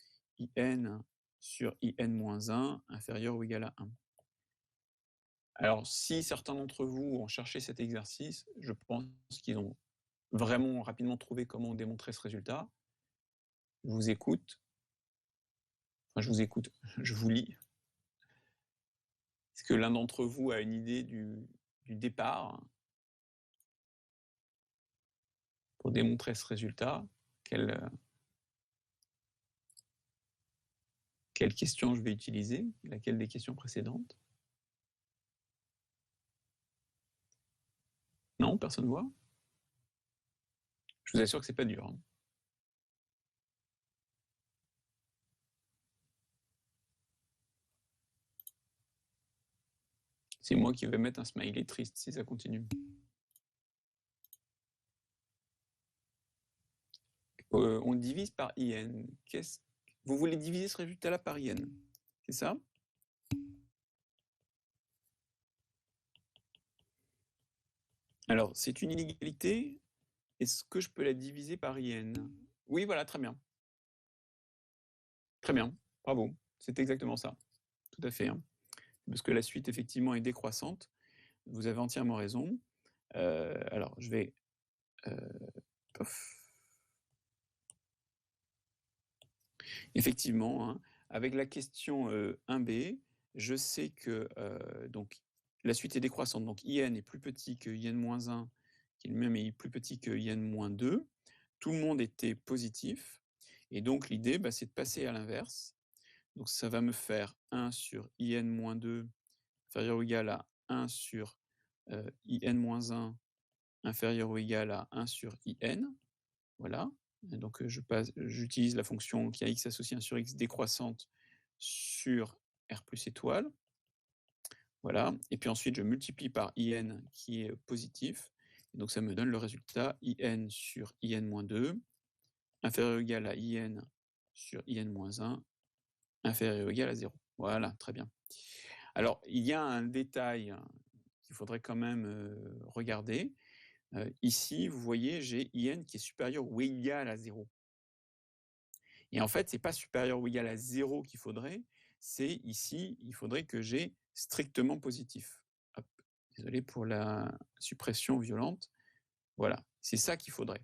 in sur in-1 inférieur ou égal à 1. Alors, si certains d'entre vous ont cherché cet exercice, je pense qu'ils ont vraiment rapidement trouvé comment démontrer ce résultat. Je vous écoute. Enfin, je vous écoute, je vous lis. Est-ce que l'un d'entre vous a une idée du départ pour démontrer ce résultat? Quelle question je vais utiliser? Laquelle des questions précédentes? Non, personne ne voit? Je vous assure que c'est pas dur. Hein. C'est moi qui vais mettre un smiley triste si ça continue. On divise par IN. Vous voulez diviser ce résultat-là par IN, c'est ça? Alors, c'est une inégalité. Est-ce que je peux la diviser par IN? Oui, voilà, très bien. Très bien, bravo. C'est exactement ça. Tout à fait. Hein. Parce que la suite, effectivement, est décroissante. Vous avez entièrement raison. Alors, je vais... Effectivement, hein, avec la question 1b, je sais que donc, la suite est décroissante. Donc, IN est plus petit que IN-1, qui lui-même est plus petit que IN-2. Tout le monde était positif. Et donc, l'idée, c'est de passer à l'inverse. Donc, ça va me faire 1 sur IN-2 inférieur ou égal à 1 sur IN-1 inférieur ou égal à 1 sur IN. Voilà. Et donc, j'utilise la fonction qui a x associé 1 sur x décroissante sur R plus étoile. Voilà. Et puis ensuite, je multiplie par IN qui est positif. Et donc, ça me donne le résultat IN sur IN-2 inférieur ou égal à IN sur IN-1 inférieur ou égal à 0. Voilà, très bien. Alors, il y a un détail qu'il faudrait quand même regarder. Ici, vous voyez, j'ai IN qui est supérieur ou égal à 0. Et en fait, ce n'est pas supérieur ou égal à 0 qu'il faudrait, c'est ici, il faudrait que j'ai strictement positif. Hop, désolé pour la suppression violente. Voilà, c'est ça qu'il faudrait.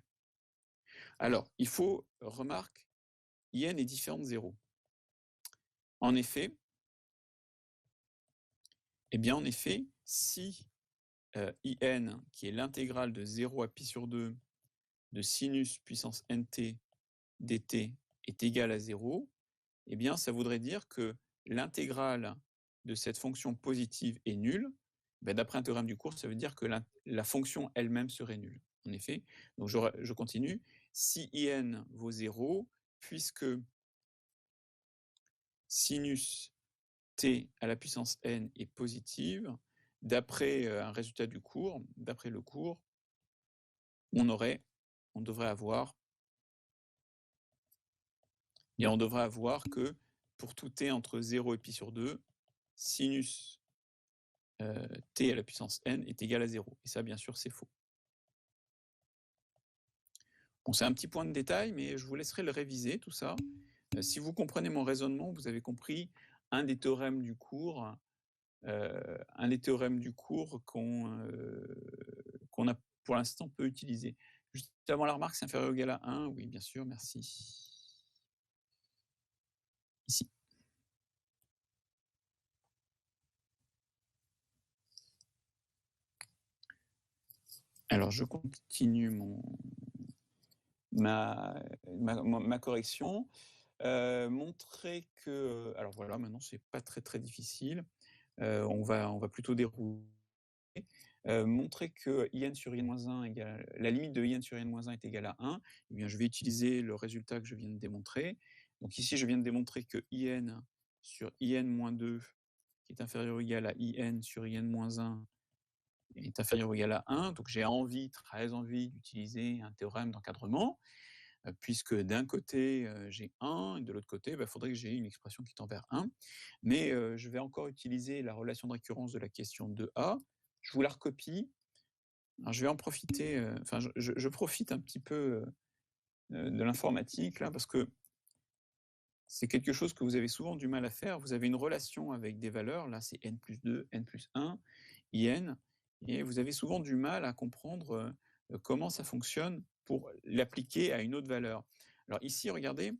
Alors, il faut, remarque, IN est différent de 0. En effet, si IN, qui est l'intégrale de 0 à pi sur 2 de sinus puissance nt dt est égal à 0, eh bien, ça voudrait dire que l'intégrale de cette fonction positive est nulle. D'après un théorème du cours, ça veut dire que la fonction elle-même serait nulle. En effet, donc je continue. Si IN vaut 0, puisque sinus t à la puissance n est positive, d'après un résultat du cours, d'après le cours, on devrait avoir que pour tout t entre 0 et pi sur 2, sinus t à la puissance n est égal à 0. Et ça, bien sûr, c'est faux. Bon, c'est un petit point de détail, mais je vous laisserai le réviser, tout ça. Si vous comprenez mon raisonnement, vous avez compris un des théorèmes du cours, qu'on a pour l'instant peu utilisé. Juste avant la remarque, c'est inférieur ou égal à 1. Oui, bien sûr, merci. Ici. Alors, je continue ma correction. Montrer que... Alors voilà, maintenant, c'est pas très, très difficile. On va plutôt dérouler. Montrer que IN sur IN-1 égale, la limite de IN sur IN-1 est égale à 1, eh bien, je vais utiliser le résultat que je viens de démontrer. Donc ici, je viens de démontrer que IN sur IN-2, qui est inférieur ou égal à IN sur IN-1, est inférieur ou égal à 1. Donc j'ai très envie d'utiliser un théorème d'encadrement. puisque d'un côté, j'ai 1 et de l'autre côté, il faudrait que j'ai une expression qui tend vers 1. Mais je vais encore utiliser la relation de récurrence de la question 2a. Je vous la recopie. Alors je vais en profiter, enfin je profite un petit peu de l'informatique là, parce que c'est quelque chose que vous avez souvent du mal à faire. Vous avez une relation avec des valeurs, là c'est n plus 2, n plus 1, in, et vous avez souvent du mal à comprendre comment ça fonctionne pour l'appliquer à une autre valeur. Alors ici, regardez,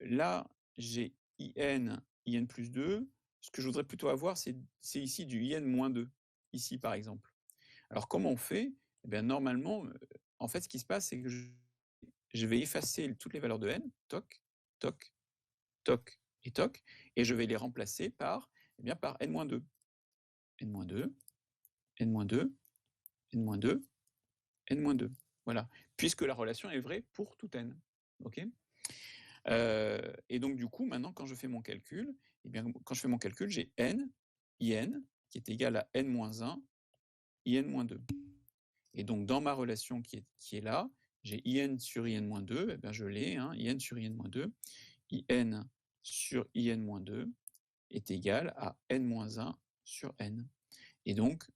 là j'ai in plus 2. Ce que je voudrais plutôt avoir, c'est ici du in moins 2, ici par exemple. Alors comment on fait? Eh bien, normalement, en fait, ce qui se passe, c'est que je vais effacer toutes les valeurs de n, toc, toc, toc et toc, et je vais les remplacer par, par n-2. n-2, n-2, n-2, n-2. Voilà. Puisque la relation est vraie pour tout n. OK ? Et donc, du coup, maintenant, quand je fais mon calcul, j'ai n, in, qui est égal à n-1, in-2. Et donc, dans ma relation qui est là, j'ai in sur in-2, je l'ai, in sur in-2, in sur in-2 est égal à n-1 sur n. Et donc,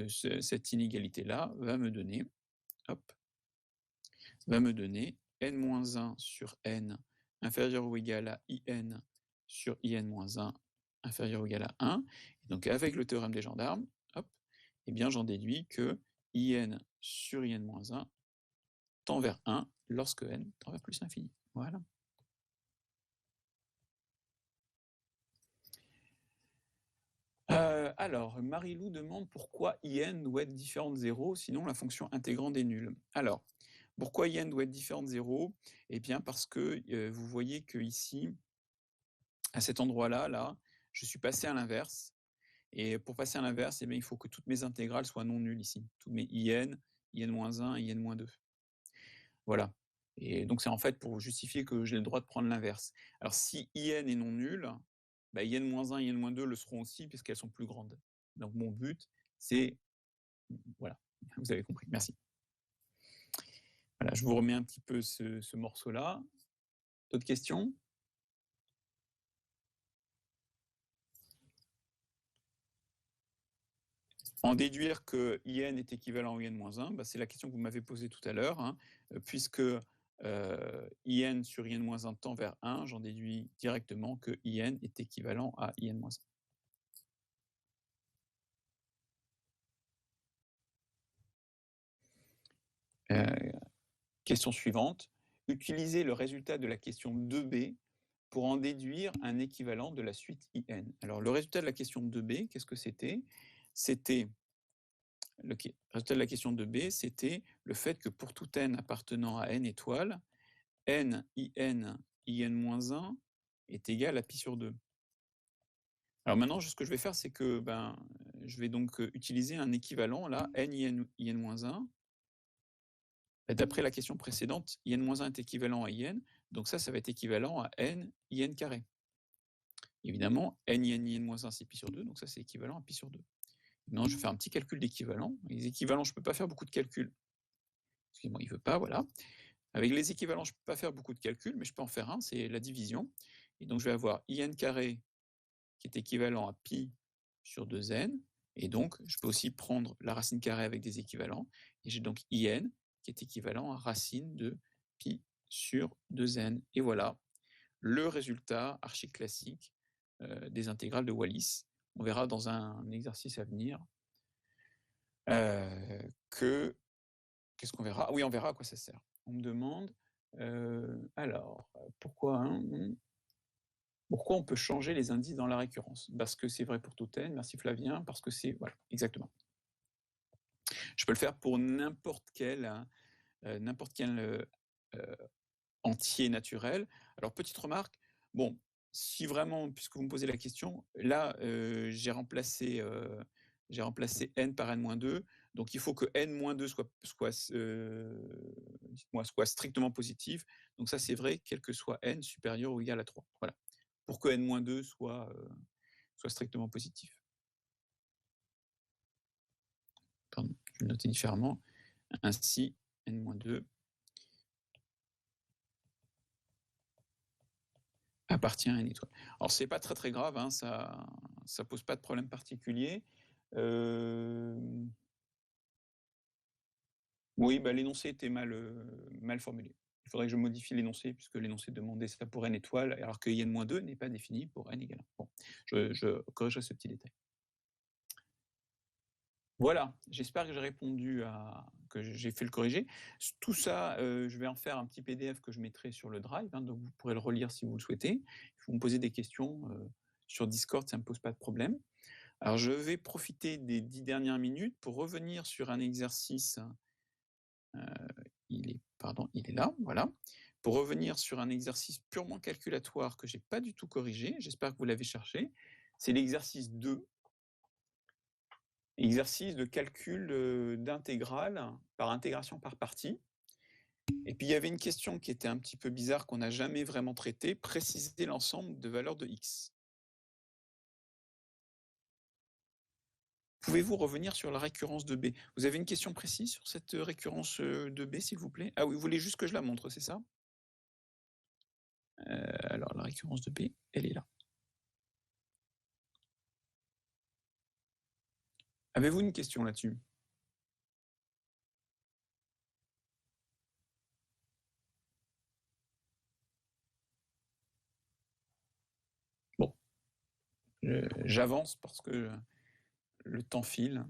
cette inégalité-là va me donner n-1 sur n inférieur ou égal à in sur in-1 inférieur ou égal à 1. Et donc, avec le théorème des gendarmes, j'en déduis que in sur in-1 tend vers 1 lorsque n tend vers plus l'infini. Voilà. Alors, Marie-Lou demande pourquoi in doit être différent de 0, sinon la fonction intégrande est nulle. Alors, pourquoi in doit être différent de 0? Eh bien, parce que vous voyez que ici, à cet endroit-là, là, je suis passé à l'inverse. Et pour passer à l'inverse, il faut que toutes mes intégrales soient non nulles ici. Tous mes in, in-1, in-2. Voilà. Et donc, c'est en fait pour justifier que j'ai le droit de prendre l'inverse. Alors, si in est non nul, in-1, in-2 le seront aussi, puisqu'elles sont plus grandes. Donc, mon but, c'est... Voilà, vous avez compris. Merci. Voilà, je vous remets un petit peu ce morceau-là. D'autres questions? En déduire que in est équivalent à in-1, c'est la question que vous m'avez posée tout à l'heure, puisque in sur in-1 tend vers 1, j'en déduis directement que in est équivalent à in-1. Question suivante. Utilisez le résultat de la question 2b pour en déduire un équivalent de la suite in. Alors, le résultat de la question 2b, qu'est-ce que c'était? Le résultat de la question 2b, c'était le fait que pour tout n appartenant à n étoiles, n in-1 est égal à pi sur 2. Alors maintenant, ce que je vais faire, c'est que je vais donc utiliser un équivalent, là, n in-1. D'après la question précédente, in-1 est équivalent à in, donc ça va être équivalent à n in carré. Évidemment, n in-1, c'est pi sur 2, donc ça, c'est équivalent à pi sur 2. Maintenant, je vais faire un petit calcul d'équivalent. Les équivalents, je ne peux pas faire beaucoup de calculs. Excusez-moi, il ne veut pas, voilà. Avec les équivalents, je ne peux pas faire beaucoup de calculs, mais je peux en faire un, c'est la division. Et donc, je vais avoir in carré qui est équivalent à pi sur 2n. Et donc, je peux aussi prendre la racine carrée avec des équivalents. Et j'ai donc in qui est équivalent à racine de pi sur 2n. Et voilà le résultat archi-classique des intégrales de Wallis. On verra dans un exercice à venir qu'est-ce qu'on verra? Oui, on verra à quoi ça sert. On me demande, alors, pourquoi on peut changer les indices dans la récurrence? Parce que c'est vrai pour tout n, merci Flavien, parce que c'est... Voilà, exactement. Je peux le faire pour n'importe quel entier naturel. Alors, petite remarque, bon, si vraiment, puisque vous me posez la question, là, j'ai remplacé n par n-2, donc il faut que n-2 soit strictement positif. Donc ça, c'est vrai, quel que soit n supérieur ou égal à 3. Voilà, pour que n-2 soit strictement positif. Pardon, je vais le noter différemment. Ainsi, n-2 appartient à une étoile. Alors, c'est pas très grave, hein, ça pose pas de problème particulier. Oui, l'énoncé était mal formulé. Il faudrait que je modifie l'énoncé, puisque l'énoncé demandait ça pour n étoiles, alors que n-2 n'est pas défini pour n égale 1. Bon, je corrigerai ce petit détail. Voilà, j'espère que j'ai répondu que j'ai fait le corriger. Tout ça, je vais en faire un petit PDF que je mettrai sur le Drive, hein, donc vous pourrez le relire si vous le souhaitez. Vous me posez des questions sur Discord, ça ne me pose pas de problème. Alors, je vais profiter des 10 dernières minutes pour revenir sur un exercice. Il est là, voilà. Pour revenir sur un exercice purement calculatoire que je n'ai pas du tout corrigé, j'espère que vous l'avez cherché. C'est l'exercice 2. Exercice de calcul d'intégrale par intégration par partie. Et puis il y avait une question qui était un petit peu bizarre qu'on n'a jamais vraiment traitée, préciser l'ensemble de valeurs de x. Pouvez-vous revenir sur la récurrence de b? Vous avez une question précise sur cette récurrence de b, s'il vous plaît? Ah oui, vous voulez juste que je la montre, c'est ça? Alors la récurrence de b, elle est là. Avez-vous une question là-dessus? Bon, j'avance parce que le temps file,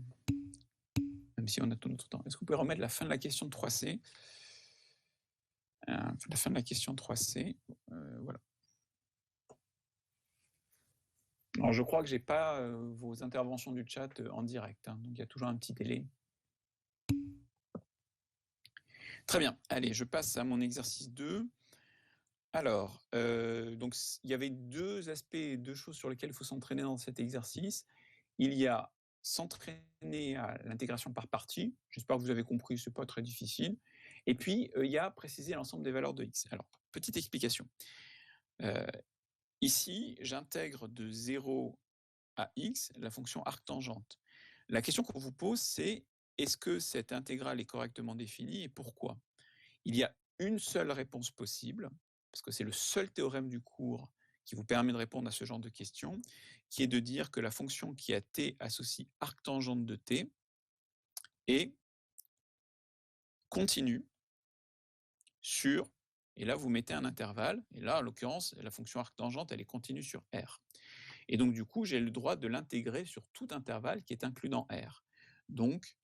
même si on a tout notre temps. Est-ce que vous pouvez remettre la fin de la question de 3C? La fin de la question 3C, voilà. Alors, je crois que je n'ai pas vos interventions du chat en direct, hein, donc il y a toujours un petit délai. Très bien, allez, je passe à mon exercice 2. Alors, donc il y avait deux aspects, deux choses sur lesquelles il faut s'entraîner dans cet exercice. Il y a s'entraîner à l'intégration par partie. J'espère que vous avez compris, ce n'est pas très difficile. Et puis, il y a préciser l'ensemble des valeurs de x. Alors, petite explication. Ici, j'intègre de 0 à x la fonction arctangente. La question qu'on vous pose, c'est est-ce que cette intégrale est correctement définie et pourquoi? Il y a une seule réponse possible, parce que c'est le seul théorème du cours qui vous permet de répondre à ce genre de questions, qui est de dire que la fonction qui a t associe arctangente de t est continue sur, et là vous mettez un intervalle, et là en l'occurrence la fonction arctangente elle est continue sur R. Et donc du coup j'ai le droit de l'intégrer sur tout intervalle qui est inclus dans R. Donc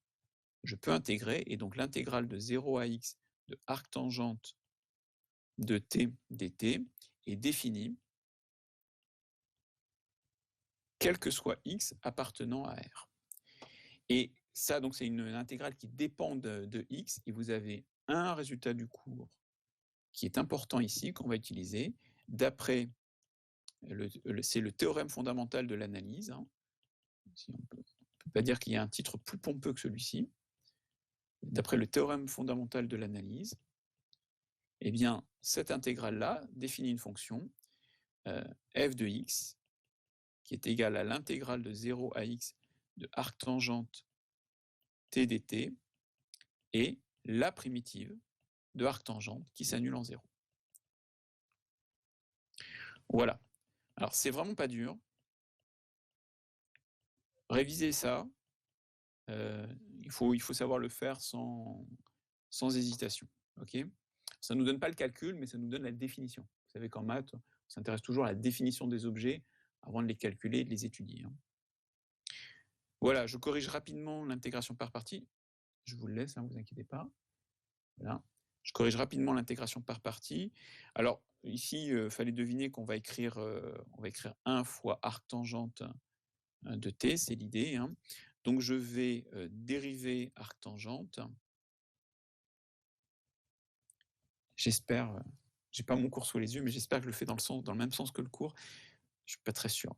je peux intégrer, et donc l'intégrale de 0 à x de arctangente de t dt est définie quel que soit x appartenant à R. Et ça, donc, c'est une intégrale qui dépend de x, et vous avez un résultat du cours qui est important ici, qu'on va utiliser, d'après, c'est le théorème fondamental de l'analyse. Hein. On ne peut pas dire qu'il y a un titre plus pompeux que celui-ci. D'après le théorème fondamental de l'analyse, eh bien, cette intégrale-là définit une fonction f de x qui est égale à l'intégrale de 0 à x de arctangente t dt et la primitive de arctangente qui s'annule en 0. Voilà. Alors, c'est vraiment pas dur. Révisez ça. Il faut savoir le faire sans hésitation. Okay, ça ne nous donne pas le calcul, mais ça nous donne la définition. Vous savez qu'en maths, on s'intéresse toujours à la définition des objets avant de les calculer et de les étudier. Hein. Voilà, je corrige rapidement l'intégration par partie. Je vous le laisse, ne vous inquiétez pas. Voilà. Je corrige rapidement l'intégration par partie. Alors, ici, il fallait deviner qu'on va écrire 1 fois arctangente de t, c'est l'idée. Hein. Donc, je vais dériver arctangente. J'espère, j'ai pas mon cours sous les yeux, mais j'espère que je le fais dans le même sens que le cours. Je suis pas très sûr.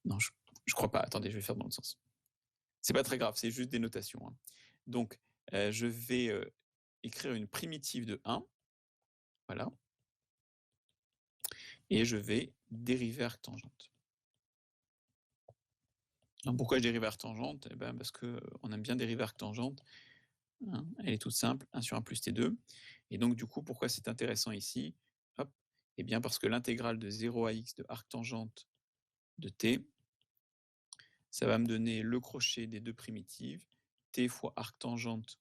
Non, je crois pas. Attendez, je vais faire dans l'autre sens. C'est pas très grave, c'est juste des notations. Hein. Donc, je vais écrire une primitive de 1. Voilà. Et je vais dériver arctangente. Donc, pourquoi je dérive arctangente? Eh ben, parce qu'on aime bien dériver arctangente. Hein, elle est toute simple, 1 sur 1 plus t2. Et donc, du coup, pourquoi c'est intéressant ici? Hop, Eh bien, parce que l'intégrale de 0 à x de arctangente de t, ça va me donner le crochet des deux primitives, t fois arctangente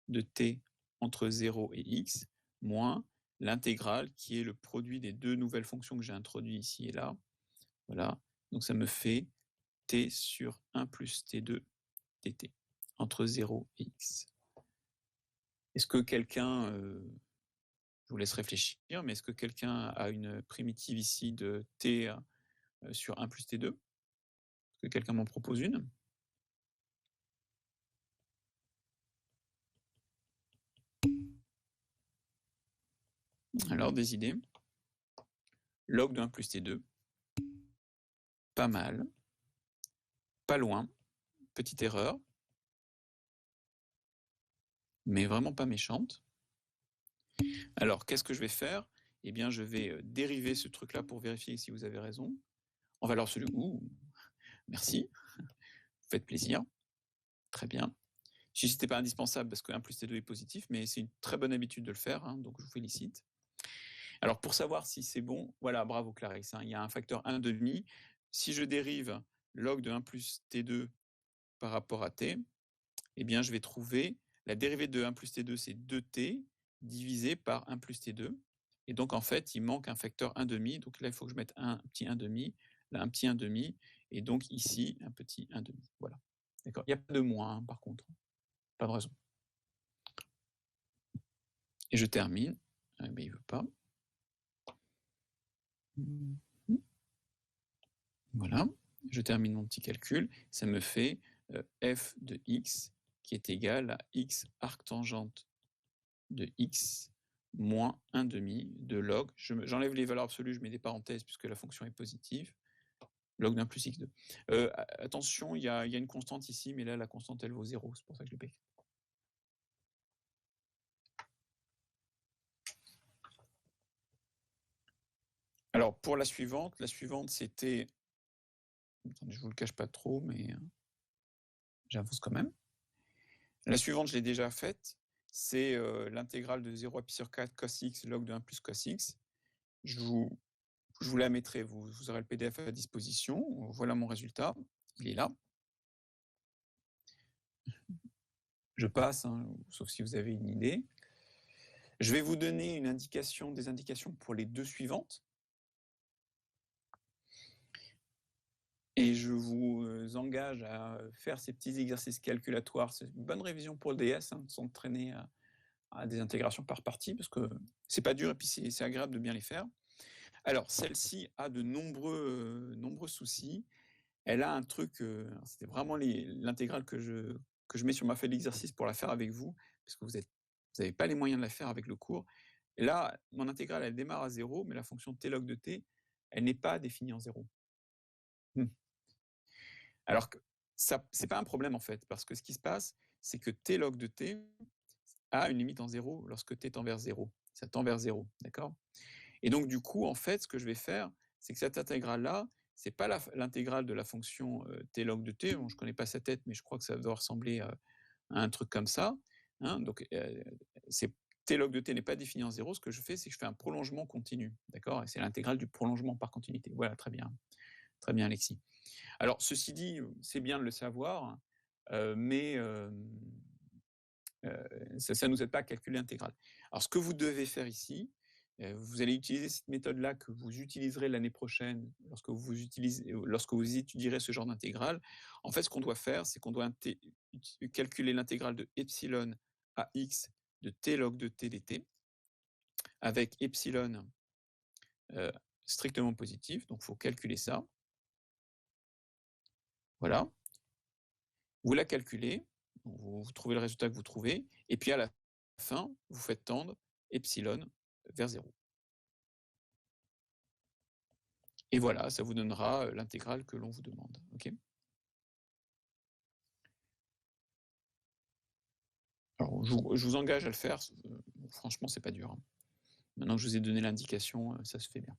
de t entre 0 et x, moins l'intégrale qui est le produit des deux nouvelles fonctions que j'ai introduites ici et là. Voilà, donc ça me fait t sur 1 plus t2 dt, entre 0 et x. Est-ce que quelqu'un, je vous laisse réfléchir, mais est-ce que quelqu'un a une primitive ici de t sur 1 plus t2? Est-ce que quelqu'un m'en propose une? Alors, des idées? Log de 1 plus t2. Pas mal. Pas loin. Petite erreur. Mais vraiment pas méchante. Alors, qu'est-ce que je vais faire? Eh bien, je vais dériver ce truc-là pour vérifier si vous avez raison. En valeur absolue. Ouh, merci. Vous faites plaisir. Très bien. Si ce n'était pas indispensable parce que 1 plus t2 est positif, mais c'est une très bonne habitude de le faire, hein, donc je vous félicite. Alors, pour savoir si c'est bon, voilà, bravo Clarisse, hein, il y a un facteur 1,5. Si je dérive log de 1 plus t2 par rapport à t, eh bien, je vais trouver la dérivée de 1 plus t2, c'est 2t divisé par 1 plus t2. Et donc, en fait, il manque un facteur 1,5. Donc là, il faut que je mette un petit 1,5, là, un petit 1,5, et donc ici, un petit 1,5. Voilà. D'accord. Il n'y a pas de moins, hein, par contre. Pas de raison. Et je termine. Mais il ne veut pas. Voilà. Je termine mon petit calcul. Ça me fait f de x qui est égal à x arctangente de x moins 1,5 de log. J'enlève les valeurs absolues, je mets des parenthèses puisque la fonction est positive. Log d'un plus x2. Attention, il y a une constante ici, mais là, la constante, elle vaut 0. C'est pour ça que je l'ai pas écrit. Alors, pour la suivante c'était... Attendez, je ne vous le cache pas trop, mais j'avance quand même. La suivante, je l'ai déjà faite. C'est l'intégrale de 0 à pi sur 4 cos x log de 1 plus cos x. Je vous la mettrai, vous aurez le PDF à disposition. Voilà mon résultat, il est là. Je passe, hein, sauf si vous avez une idée. Je vais vous donner des indications pour les deux suivantes. Et je vous engage à faire ces petits exercices calculatoires. C'est une bonne révision pour le DS, hein, de s'entraîner à des intégrations par partie, parce que c'est pas dur et puis c'est agréable de bien les faire. Alors, celle-ci a de nombreux soucis. Elle a un truc, c'était vraiment l'intégrale que je mets sur ma feuille d'exercice pour la faire avec vous, parce que vous n'avez pas les moyens de la faire avec le cours. Et là, mon intégrale, elle démarre à 0, mais la fonction t log de t, elle n'est pas définie en 0. Alors que ça, c'est pas un problème en fait, parce que ce qui se passe, c'est que t log de t a une limite en 0 lorsque t tend vers 0. Ça tend vers 0, d'accord? Et donc, du coup, en fait, ce que je vais faire, c'est que cette intégrale-là, c'est pas l'intégrale de la fonction t log de t. Bon, je connais pas sa tête, mais je crois que ça doit ressembler à un truc comme ça. Hein, donc, t log de t n'est pas défini en 0. Ce que je fais, c'est que je fais un prolongement continu, d'accord? Et c'est l'intégrale du prolongement par continuité. Voilà, très bien, Alexis. Alors, ceci dit, c'est bien de le savoir, mais ça ne nous aide pas à calculer l'intégrale. Alors, ce que vous devez faire ici, vous allez utiliser cette méthode-là que vous utiliserez l'année prochaine lorsque vous étudierez ce genre d'intégrale. En fait, ce qu'on doit faire, c'est qu'on doit calculer l'intégrale de epsilon à x de t log de t dt avec epsilon strictement positif. Donc, il faut calculer ça. Voilà. Vous la calculez, vous trouvez le résultat que vous trouvez, et puis à la fin, vous faites tendre epsilon vers 0. Et voilà, ça vous donnera l'intégrale que l'on vous demande. Okay. Alors, je vous engage à le faire. Franchement, c'est pas dur. Hein. Maintenant que je vous ai donné l'indication, ça se fait bien.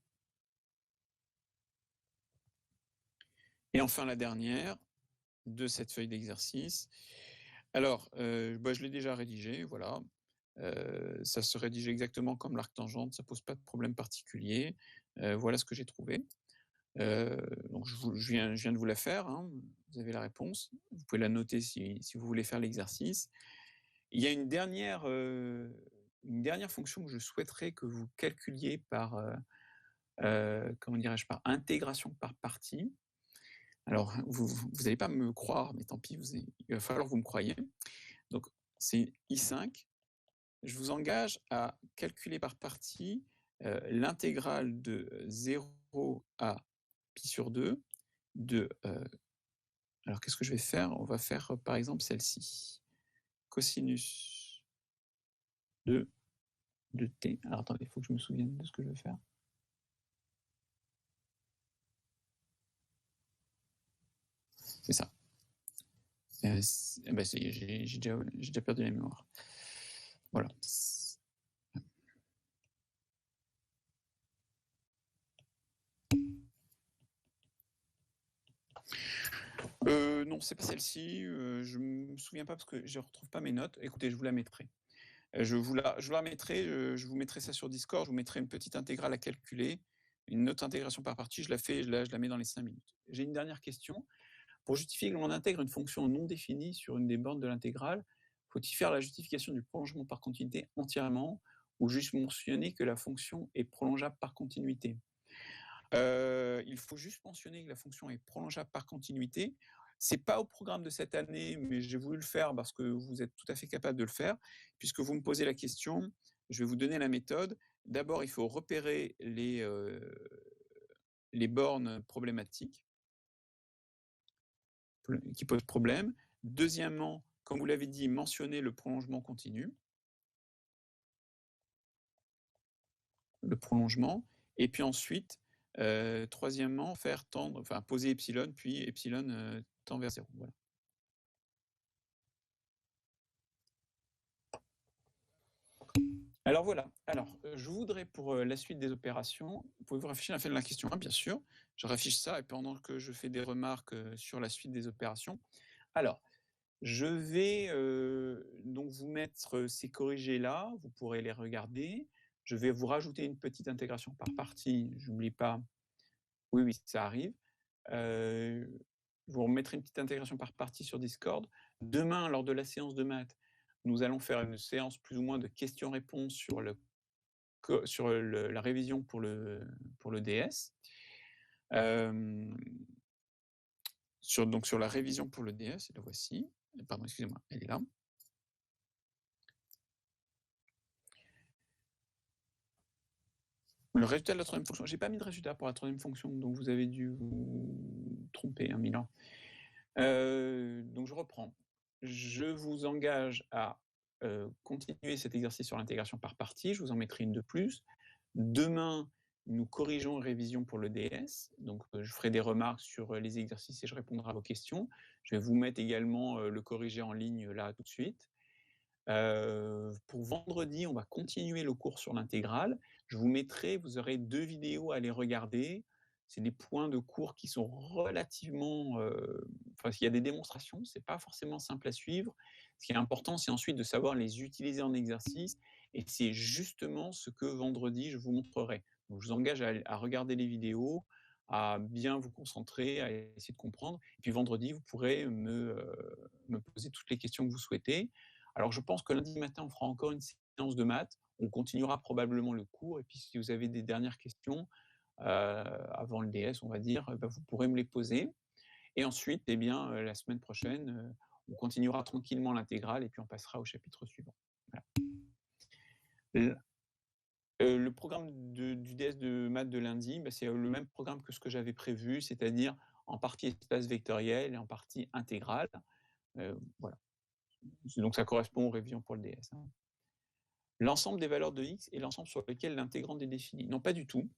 Et enfin, la dernière de cette feuille d'exercice. Alors, je l'ai déjà rédigée, voilà. Ça se rédige exactement comme l'arc-tangente, ça pose pas de problème particulier. Voilà ce que j'ai trouvé. Donc je viens de vous la faire, hein. Vous avez la réponse. Vous pouvez la noter si vous voulez faire l'exercice. Il y a une dernière fonction que je souhaiterais que vous calculiez par, comment dirais-je, par intégration par partie. Alors, vous n'allez pas me croire, mais tant pis, il va falloir que vous me croyiez. Donc, c'est I5. Je vous engage à calculer par partie l'intégrale de 0 à pi sur 2 de... alors, qu'est-ce que je vais faire? On va faire, par exemple, celle-ci. Cosinus de t. Alors, attendez, il faut que je me souvienne de ce que je vais faire. C'est ça. J'ai déjà perdu la mémoire. Voilà. Non, c'est pas celle-ci. Je me souviens pas parce que je retrouve pas mes notes. Écoutez, je vous la mettrai. Je vous la mettrai. Je vous mettrai ça sur Discord. Je vous mettrai une petite intégrale à calculer, une autre intégration par partie. Je la fais, je la mets dans les 5 minutes. J'ai une dernière question. Pour justifier que l'on intègre une fonction non définie sur une des bornes de l'intégrale, faut-il faire la justification du prolongement par continuité entièrement ou juste mentionner que la fonction est prolongeable par continuité? Il faut juste mentionner que la fonction est prolongeable par continuité. C'est pas au programme de cette année, mais j'ai voulu le faire parce que vous êtes tout à fait capable de le faire. Puisque vous me posez la question, je vais vous donner la méthode. D'abord, il faut repérer les bornes problématiques qui posent problème. Deuxièmement, comme vous l'avez dit, mentionner le prolongement continu. Le prolongement. Et puis ensuite, troisièmement, poser epsilon, puis epsilon tend vers 0. Voilà. Alors voilà. Alors, je voudrais pour la suite des opérations, pouvez-vous réfléchir à la fin de la question 1, bien sûr. Je réfléchis ça et pendant que je fais des remarques sur la suite des opérations. Alors, je vais donc vous mettre ces corrigés là, vous pourrez les regarder. Je vais vous rajouter une petite intégration par partie, j'oublie pas. Oui, ça arrive. Je vous remettrai une petite intégration par partie sur Discord. Demain, lors de la séance de maths, nous allons faire une séance plus ou moins de questions-réponses sur la révision pour le DS. Sur la révision pour le DS, la voici. Pardon, excusez-moi, elle est là. Le résultat de la troisième fonction, j'ai pas mis de résultat pour la troisième fonction, donc vous avez dû vous tromper, hein, Milan. Donc je reprends. Je vous engage à continuer cet exercice sur l'intégration par partie. Je vous en mettrai une de plus. Demain, nous corrigeons révision pour le DS. Donc je ferai des remarques sur les exercices et je répondrai à vos questions. Je vais vous mettre également le corrigé en ligne là tout de suite. Pour vendredi, on va continuer le cours sur l'intégrale. Je vous mettrai, vous aurez 2 vidéos à les regarder. C'est des points de cours qui sont relativement... il y a des démonstrations, c'est pas forcément simple à suivre. Ce qui est important, c'est ensuite de savoir les utiliser en exercice. Et c'est justement ce que vendredi, je vous montrerai. Donc, je vous engage à regarder les vidéos, à bien vous concentrer, à essayer de comprendre. Et puis vendredi, vous pourrez me poser toutes les questions que vous souhaitez. Alors, je pense que lundi matin, on fera encore une séance de maths. On continuera probablement le cours. Et puis, si vous avez des dernières questions avant le DS, on va dire, vous pourrez me les poser. Et ensuite, la semaine prochaine, on continuera tranquillement l'intégrale et puis on passera au chapitre suivant. Voilà. Le programme du DS de maths de lundi, c'est le même programme que ce que j'avais prévu, c'est-à-dire en partie espace vectoriel et en partie intégrale. Voilà. Donc ça correspond aux révisions pour le DS. L'ensemble des valeurs de x est l'ensemble sur lequel l'intégrande est définie. Non, pas du tout.